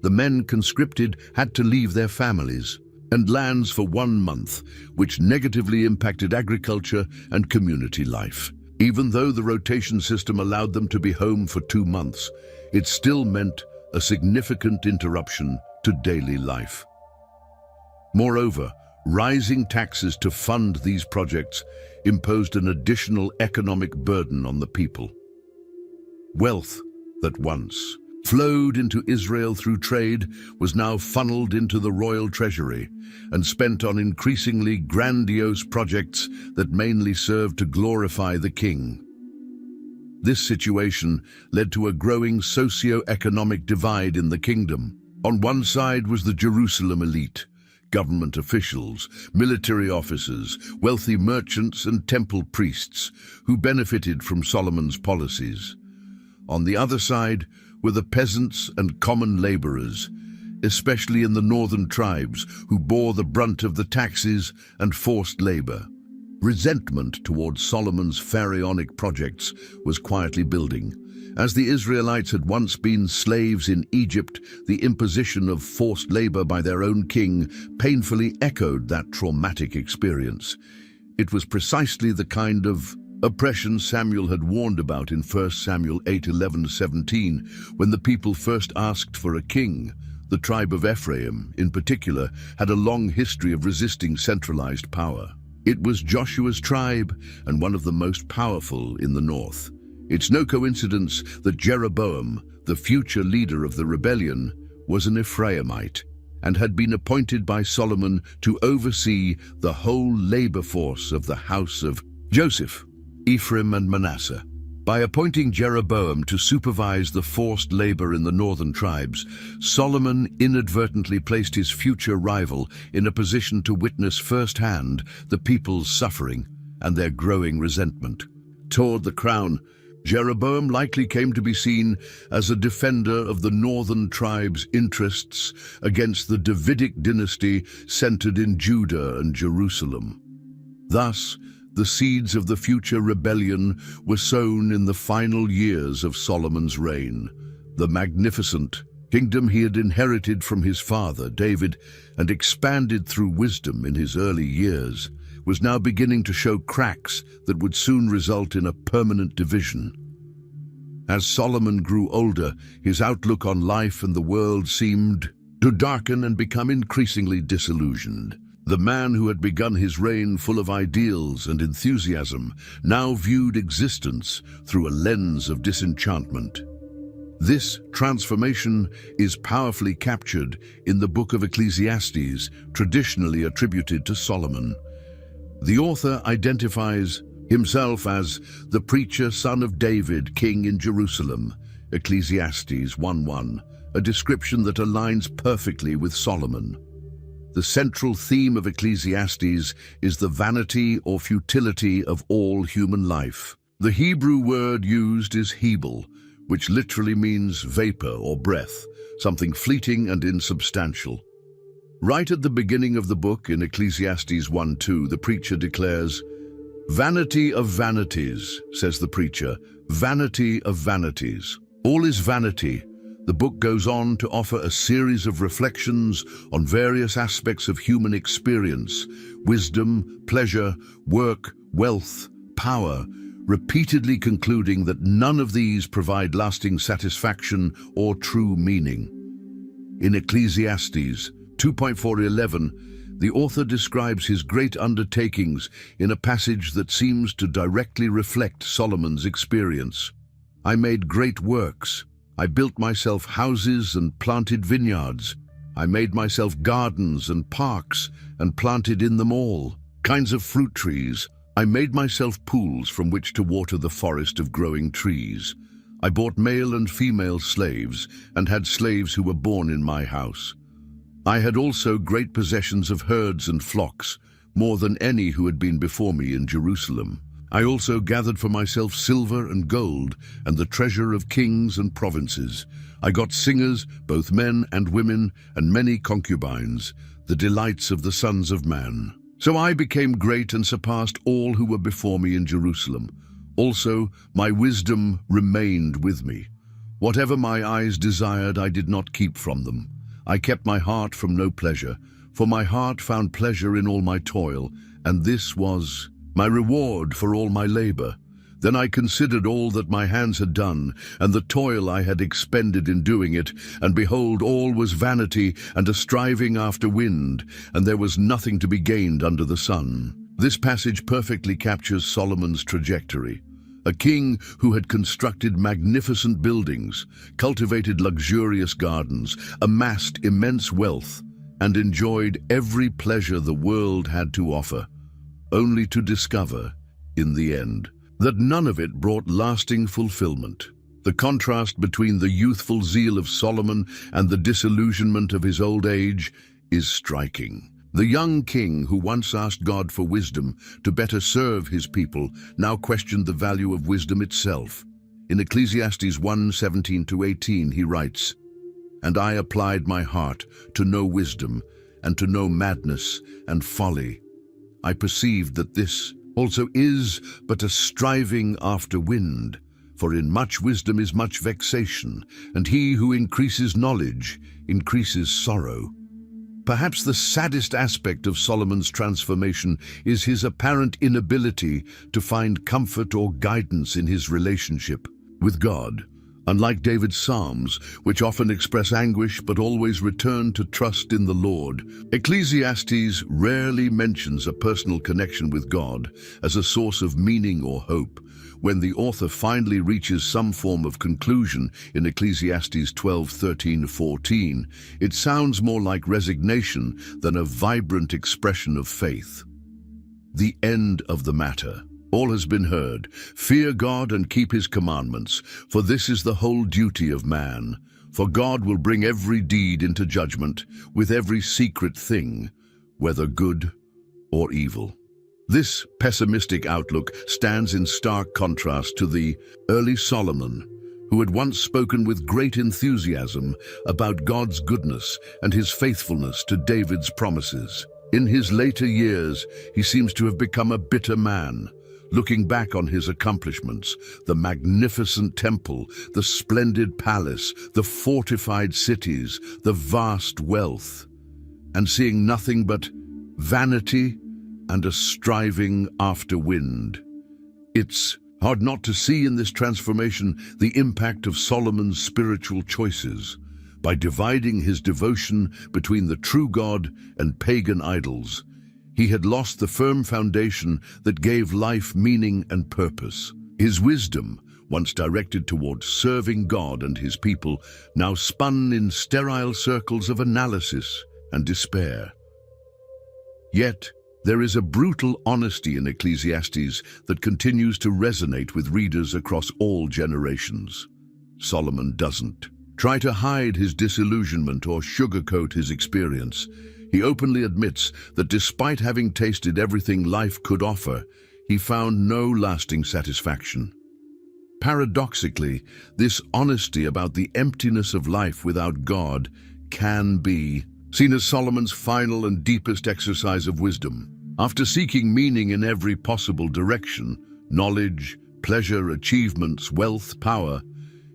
The men conscripted had to leave their families and lands for 1 month, which negatively impacted agriculture and community life. Even though the rotation system allowed them to be home for 2 months, it still meant a significant interruption to daily life. Moreover, rising taxes to fund these projects imposed an additional economic burden on the people. Wealth that once flowed into Israel through trade was now funneled into the royal treasury and spent on increasingly grandiose projects that mainly served to glorify the king. This situation led to a growing socio-economic divide in the kingdom. On one side was the Jerusalem elite, government officials, military officers, wealthy merchants, and temple priests who benefited from Solomon's policies. On the other side were the peasants and common laborers, especially in the northern tribes, who bore the brunt of the taxes and forced labor. Resentment towards Solomon's pharaonic projects was quietly building. As the Israelites had once been slaves in Egypt, the imposition of forced labor by their own king painfully echoed that traumatic experience. It was precisely the kind of oppression Samuel had warned about in 1 Samuel 8:11-17, when the people first asked for a king. The tribe of Ephraim, in particular, had a long history of resisting centralized power. It was Joshua's tribe and one of the most powerful in the north. It's no coincidence that Jeroboam, the future leader of the rebellion, was an Ephraimite and had been appointed by Solomon to oversee the whole labor force of the house of Joseph, Ephraim, and Manasseh. By appointing Jeroboam to supervise the forced labor in the northern tribes, Solomon inadvertently placed his future rival in a position to witness firsthand the people's suffering and their growing resentment. Toward the crown, Jeroboam likely came to be seen as a defender of the northern tribes' interests against the Davidic dynasty centered in Judah and Jerusalem. Thus, the seeds of the future rebellion were sown in the final years of Solomon's reign. The magnificent kingdom he had inherited from his father, David, and expanded through wisdom in his early years, was now beginning to show cracks that would soon result in a permanent division. As Solomon grew older, his outlook on life and the world seemed to darken and become increasingly disillusioned. The man who had begun his reign full of ideals and enthusiasm now viewed existence through a lens of disenchantment. This transformation is powerfully captured in the book of Ecclesiastes, traditionally attributed to Solomon. The author identifies himself as the preacher son of David, king in Jerusalem, Ecclesiastes 1:1, a description that aligns perfectly with Solomon. The central theme of Ecclesiastes is the vanity or futility of all human life. The Hebrew word used is hebel, which literally means vapor or breath, something fleeting and insubstantial. Right at the beginning of the book, in Ecclesiastes 1:2, the preacher declares, "Vanity of vanities," says the preacher, "vanity of vanities. All is vanity." The book goes on to offer a series of reflections on various aspects of human experience: wisdom, pleasure, work, wealth, power, repeatedly concluding that none of these provide lasting satisfaction or true meaning. In Ecclesiastes 2:4-11, the author describes his great undertakings in a passage that seems to directly reflect Solomon's experience. "I made great works. I built myself houses and planted vineyards. I made myself gardens and parks and planted in them all kinds of fruit trees. I made myself pools from which to water the forest of growing trees. I bought male and female slaves and had slaves who were born in my house. I had also great possessions of herds and flocks, more than any who had been before me in Jerusalem. I also gathered for myself silver and gold and the treasure of kings and provinces. I got singers, both men and women, and many concubines, the delights of the sons of man. So I became great and surpassed all who were before me in Jerusalem. Also, my wisdom remained with me. Whatever my eyes desired, I did not keep from them. I kept my heart from no pleasure, for my heart found pleasure in all my toil, and this was my reward for all my labor. Then I considered all that my hands had done, and the toil I had expended in doing it, and behold, all was vanity and a striving after wind, and there was nothing to be gained under the sun. This passage perfectly captures Solomon's trajectory. A king who had constructed magnificent buildings, cultivated luxurious gardens, amassed immense wealth, and enjoyed every pleasure the world had to offer, only to discover, in the end, that none of it brought lasting fulfillment. The contrast between the youthful zeal of Solomon and the disillusionment of his old age is striking. The young king who once asked God for wisdom to better serve his people now questioned the value of wisdom itself. In Ecclesiastes 1:17-18 he writes, "And I applied my heart to know wisdom and to know madness and folly. I perceived that this also is but a striving after wind, for in much wisdom is much vexation, and he who increases knowledge increases sorrow." Perhaps the saddest aspect of Solomon's transformation is his apparent inability to find comfort or guidance in his relationship with God. Unlike David's Psalms, which often express anguish but always return to trust in the Lord, Ecclesiastes rarely mentions a personal connection with God as a source of meaning or hope. When the author finally reaches some form of conclusion in Ecclesiastes 12:13-14, it sounds more like resignation than a vibrant expression of faith. The end of the matter. All has been heard. Fear God and keep his commandments, for this is the whole duty of man. For God will bring every deed into judgment with every secret thing, whether good or evil. This pessimistic outlook stands in stark contrast to the early Solomon, who had once spoken with great enthusiasm about God's goodness and his faithfulness to David's promises. In his later years, he seems to have become a bitter man, looking back on his accomplishments, the magnificent temple, the splendid palace, the fortified cities, the vast wealth, and seeing nothing but vanity and a striving after wind. It's hard not to see in this transformation the impact of Solomon's spiritual choices. By dividing his devotion between the true God and pagan idols, he had lost the firm foundation that gave life meaning and purpose. His wisdom, once directed towards serving God and his people, now spun in sterile circles of analysis and despair. Yet, there is a brutal honesty in Ecclesiastes that continues to resonate with readers across all generations. Solomon doesn't try to hide his disillusionment or sugarcoat his experience. He openly admits that despite having tasted everything life could offer, he found no lasting satisfaction. Paradoxically, this honesty about the emptiness of life without God can be seen as Solomon's final and deepest exercise of wisdom. After seeking meaning in every possible direction, knowledge, pleasure, achievements, wealth, power,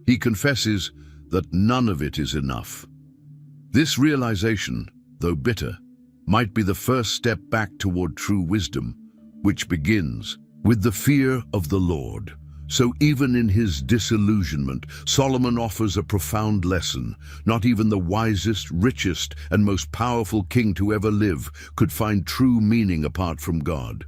he confesses that none of it is enough. This realization, though bitter, might be the first step back toward true wisdom, which begins with the fear of the Lord. So even in his disillusionment, Solomon offers a profound lesson. Not even the wisest, richest, and most powerful king to ever live could find true meaning apart from God.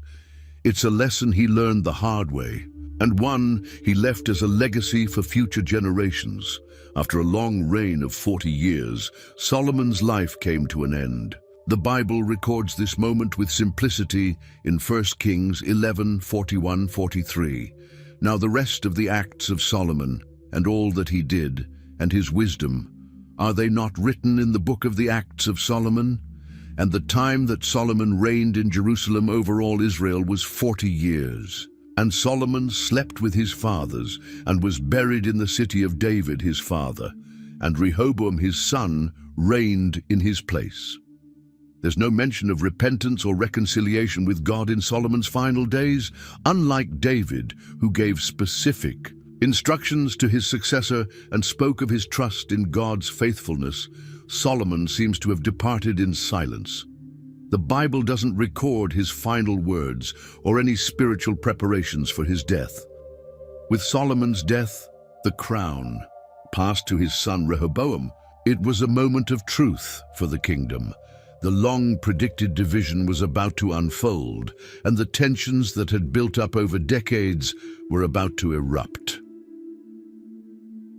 It's a lesson he learned the hard way, and one he left as a legacy for future generations. After a long reign of 40 years, Solomon's life came to an end. The Bible records this moment with simplicity in 1 Kings 11:41-43. Now the rest of the acts of Solomon, and all that he did, and his wisdom, are they not written in the book of the Acts of Solomon? And the time that Solomon reigned in Jerusalem over all Israel was 40 years. And Solomon slept with his fathers, and was buried in the city of David his father, and Rehoboam his son reigned in his place. There's no mention of repentance or reconciliation with God in Solomon's final days. Unlike David, who gave specific instructions to his successor and spoke of his trust in God's faithfulness, Solomon seems to have departed in silence. The Bible doesn't record his final words or any spiritual preparations for his death. With Solomon's death, the crown passed to his son Rehoboam. It was a moment of truth for the kingdom. The long-predicted division was about to unfold, and the tensions that had built up over decades were about to erupt.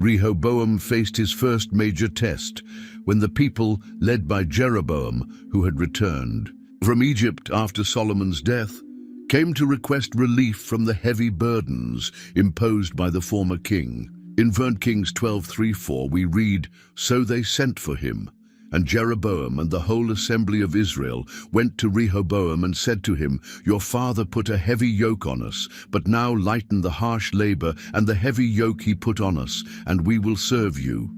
Rehoboam faced his first major test when the people, led by Jeroboam, who had returned from Egypt after Solomon's death, came to request relief from the heavy burdens imposed by the former king. In 1 Kings 12:3-4 we read, "So they sent for him, and Jeroboam and the whole assembly of Israel went to Rehoboam and said to him, 'Your father put a heavy yoke on us, but now lighten the harsh labor and the heavy yoke he put on us, and we will serve you.'"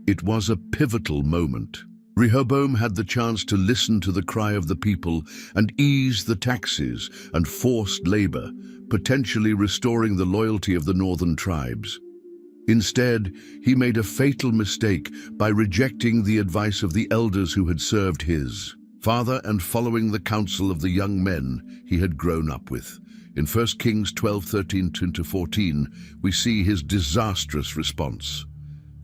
It was a pivotal moment. Rehoboam had the chance to listen to the cry of the people and ease the taxes and forced labor, potentially restoring the loyalty of the northern tribes. Instead, he made a fatal mistake by rejecting the advice of the elders who had served his father and following the counsel of the young men he had grown up with. In 1 Kings 12:13-14, we see his disastrous response.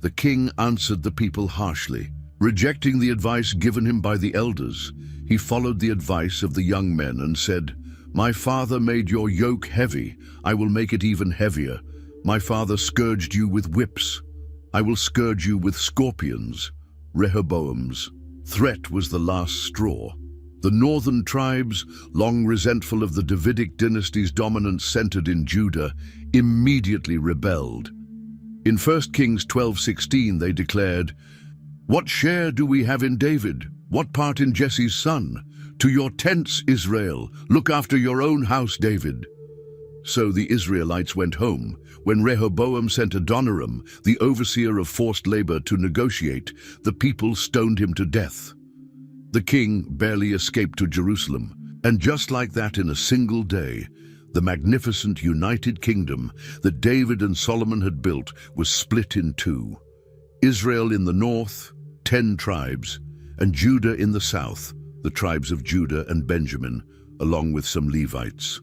The king answered the people harshly. Rejecting the advice given him by the elders, he followed the advice of the young men and said, "My father made your yoke heavy. I will make it even heavier. My father scourged you with whips. I will scourge you with scorpions." Rehoboam's threat was the last straw. The northern tribes, long resentful of the Davidic dynasty's dominance centered in Judah, immediately rebelled. In 1 Kings 12:16 they declared, "What share do we have in David? What part in Jesse's son? To your tents, Israel. Look after your own house, David." So the Israelites went home. When Rehoboam sent Adoniram, the overseer of forced labor, to negotiate, the people stoned him to death. The king barely escaped to Jerusalem, and just like that, in a single day, the magnificent United Kingdom that David and Solomon had built was split in two. Israel in the north, 10 tribes, and Judah in the south, the tribes of Judah and Benjamin, along with some Levites.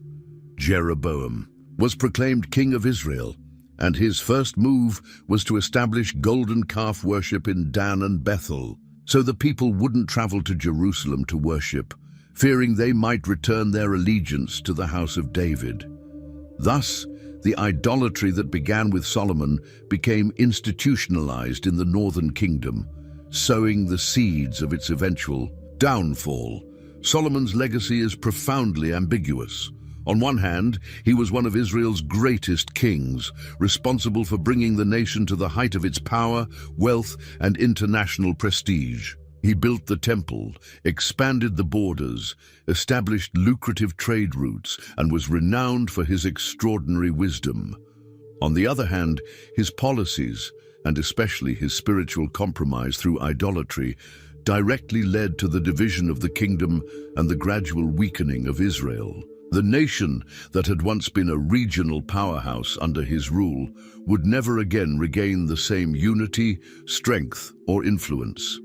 Jeroboam was proclaimed king of Israel, and his first move was to establish golden calf worship in Dan and Bethel, so the people wouldn't travel to Jerusalem to worship, fearing they might return their allegiance to the house of David. Thus, the idolatry that began with Solomon became institutionalized in the northern kingdom, sowing the seeds of its eventual downfall. Solomon's legacy is profoundly ambiguous. On one hand, he was one of Israel's greatest kings, responsible for bringing the nation to the height of its power, wealth, and international prestige. He built the temple, expanded the borders, established lucrative trade routes, and was renowned for his extraordinary wisdom. On the other hand, his policies, and especially his spiritual compromise through idolatry, directly led to the division of the kingdom and the gradual weakening of Israel. The nation that had once been a regional powerhouse under his rule would never again regain the same unity, strength, or influence.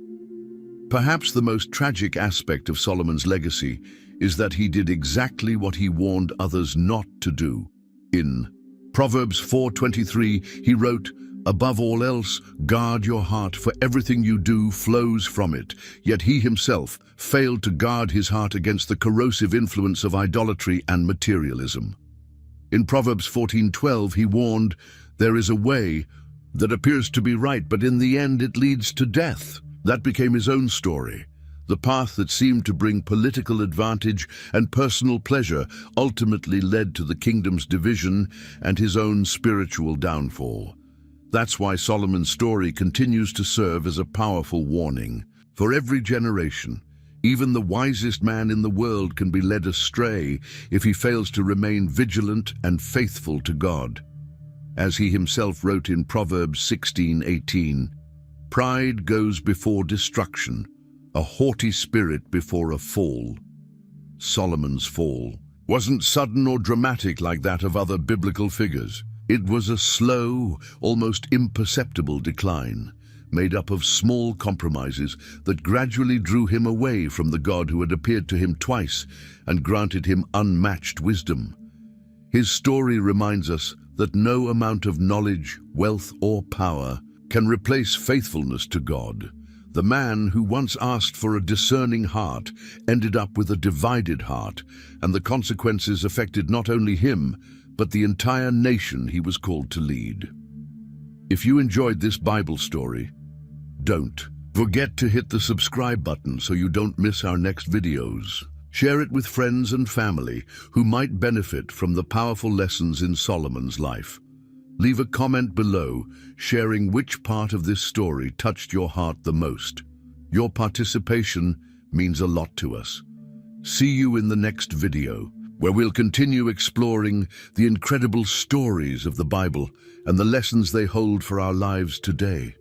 Perhaps the most tragic aspect of Solomon's legacy is that he did exactly what he warned others not to do. In Proverbs 4:23, he wrote, "Above all else, guard your heart, for everything you do flows from it." Yet he himself failed to guard his heart against the corrosive influence of idolatry and materialism. In Proverbs 14:12, he warned, "There is a way that appears to be right, but in the end it leads to death." That became his own story. The path that seemed to bring political advantage and personal pleasure ultimately led to the kingdom's division and his own spiritual downfall. That's why Solomon's story continues to serve as a powerful warning. For every generation, even the wisest man in the world can be led astray if he fails to remain vigilant and faithful to God. As he himself wrote in Proverbs 16:18, "Pride goes before destruction, a haughty spirit before a fall." Solomon's fall wasn't sudden or dramatic like that of other biblical figures. It was a slow, almost imperceptible decline, made up of small compromises that gradually drew him away from the God who had appeared to him twice and granted him unmatched wisdom. His story reminds us that no amount of knowledge, wealth, or power can replace faithfulness to God. The man who once asked for a discerning heart ended up with a divided heart, and the consequences affected not only him, but the entire nation he was called to lead. If you enjoyed this Bible story, don't forget to hit the subscribe button so you don't miss our next videos. Share it with friends and family who might benefit from the powerful lessons in Solomon's life. Leave a comment below sharing which part of this story touched your heart the most. Your participation means a lot to us. See you in the next video, where we'll continue exploring the incredible stories of the Bible and the lessons they hold for our lives today.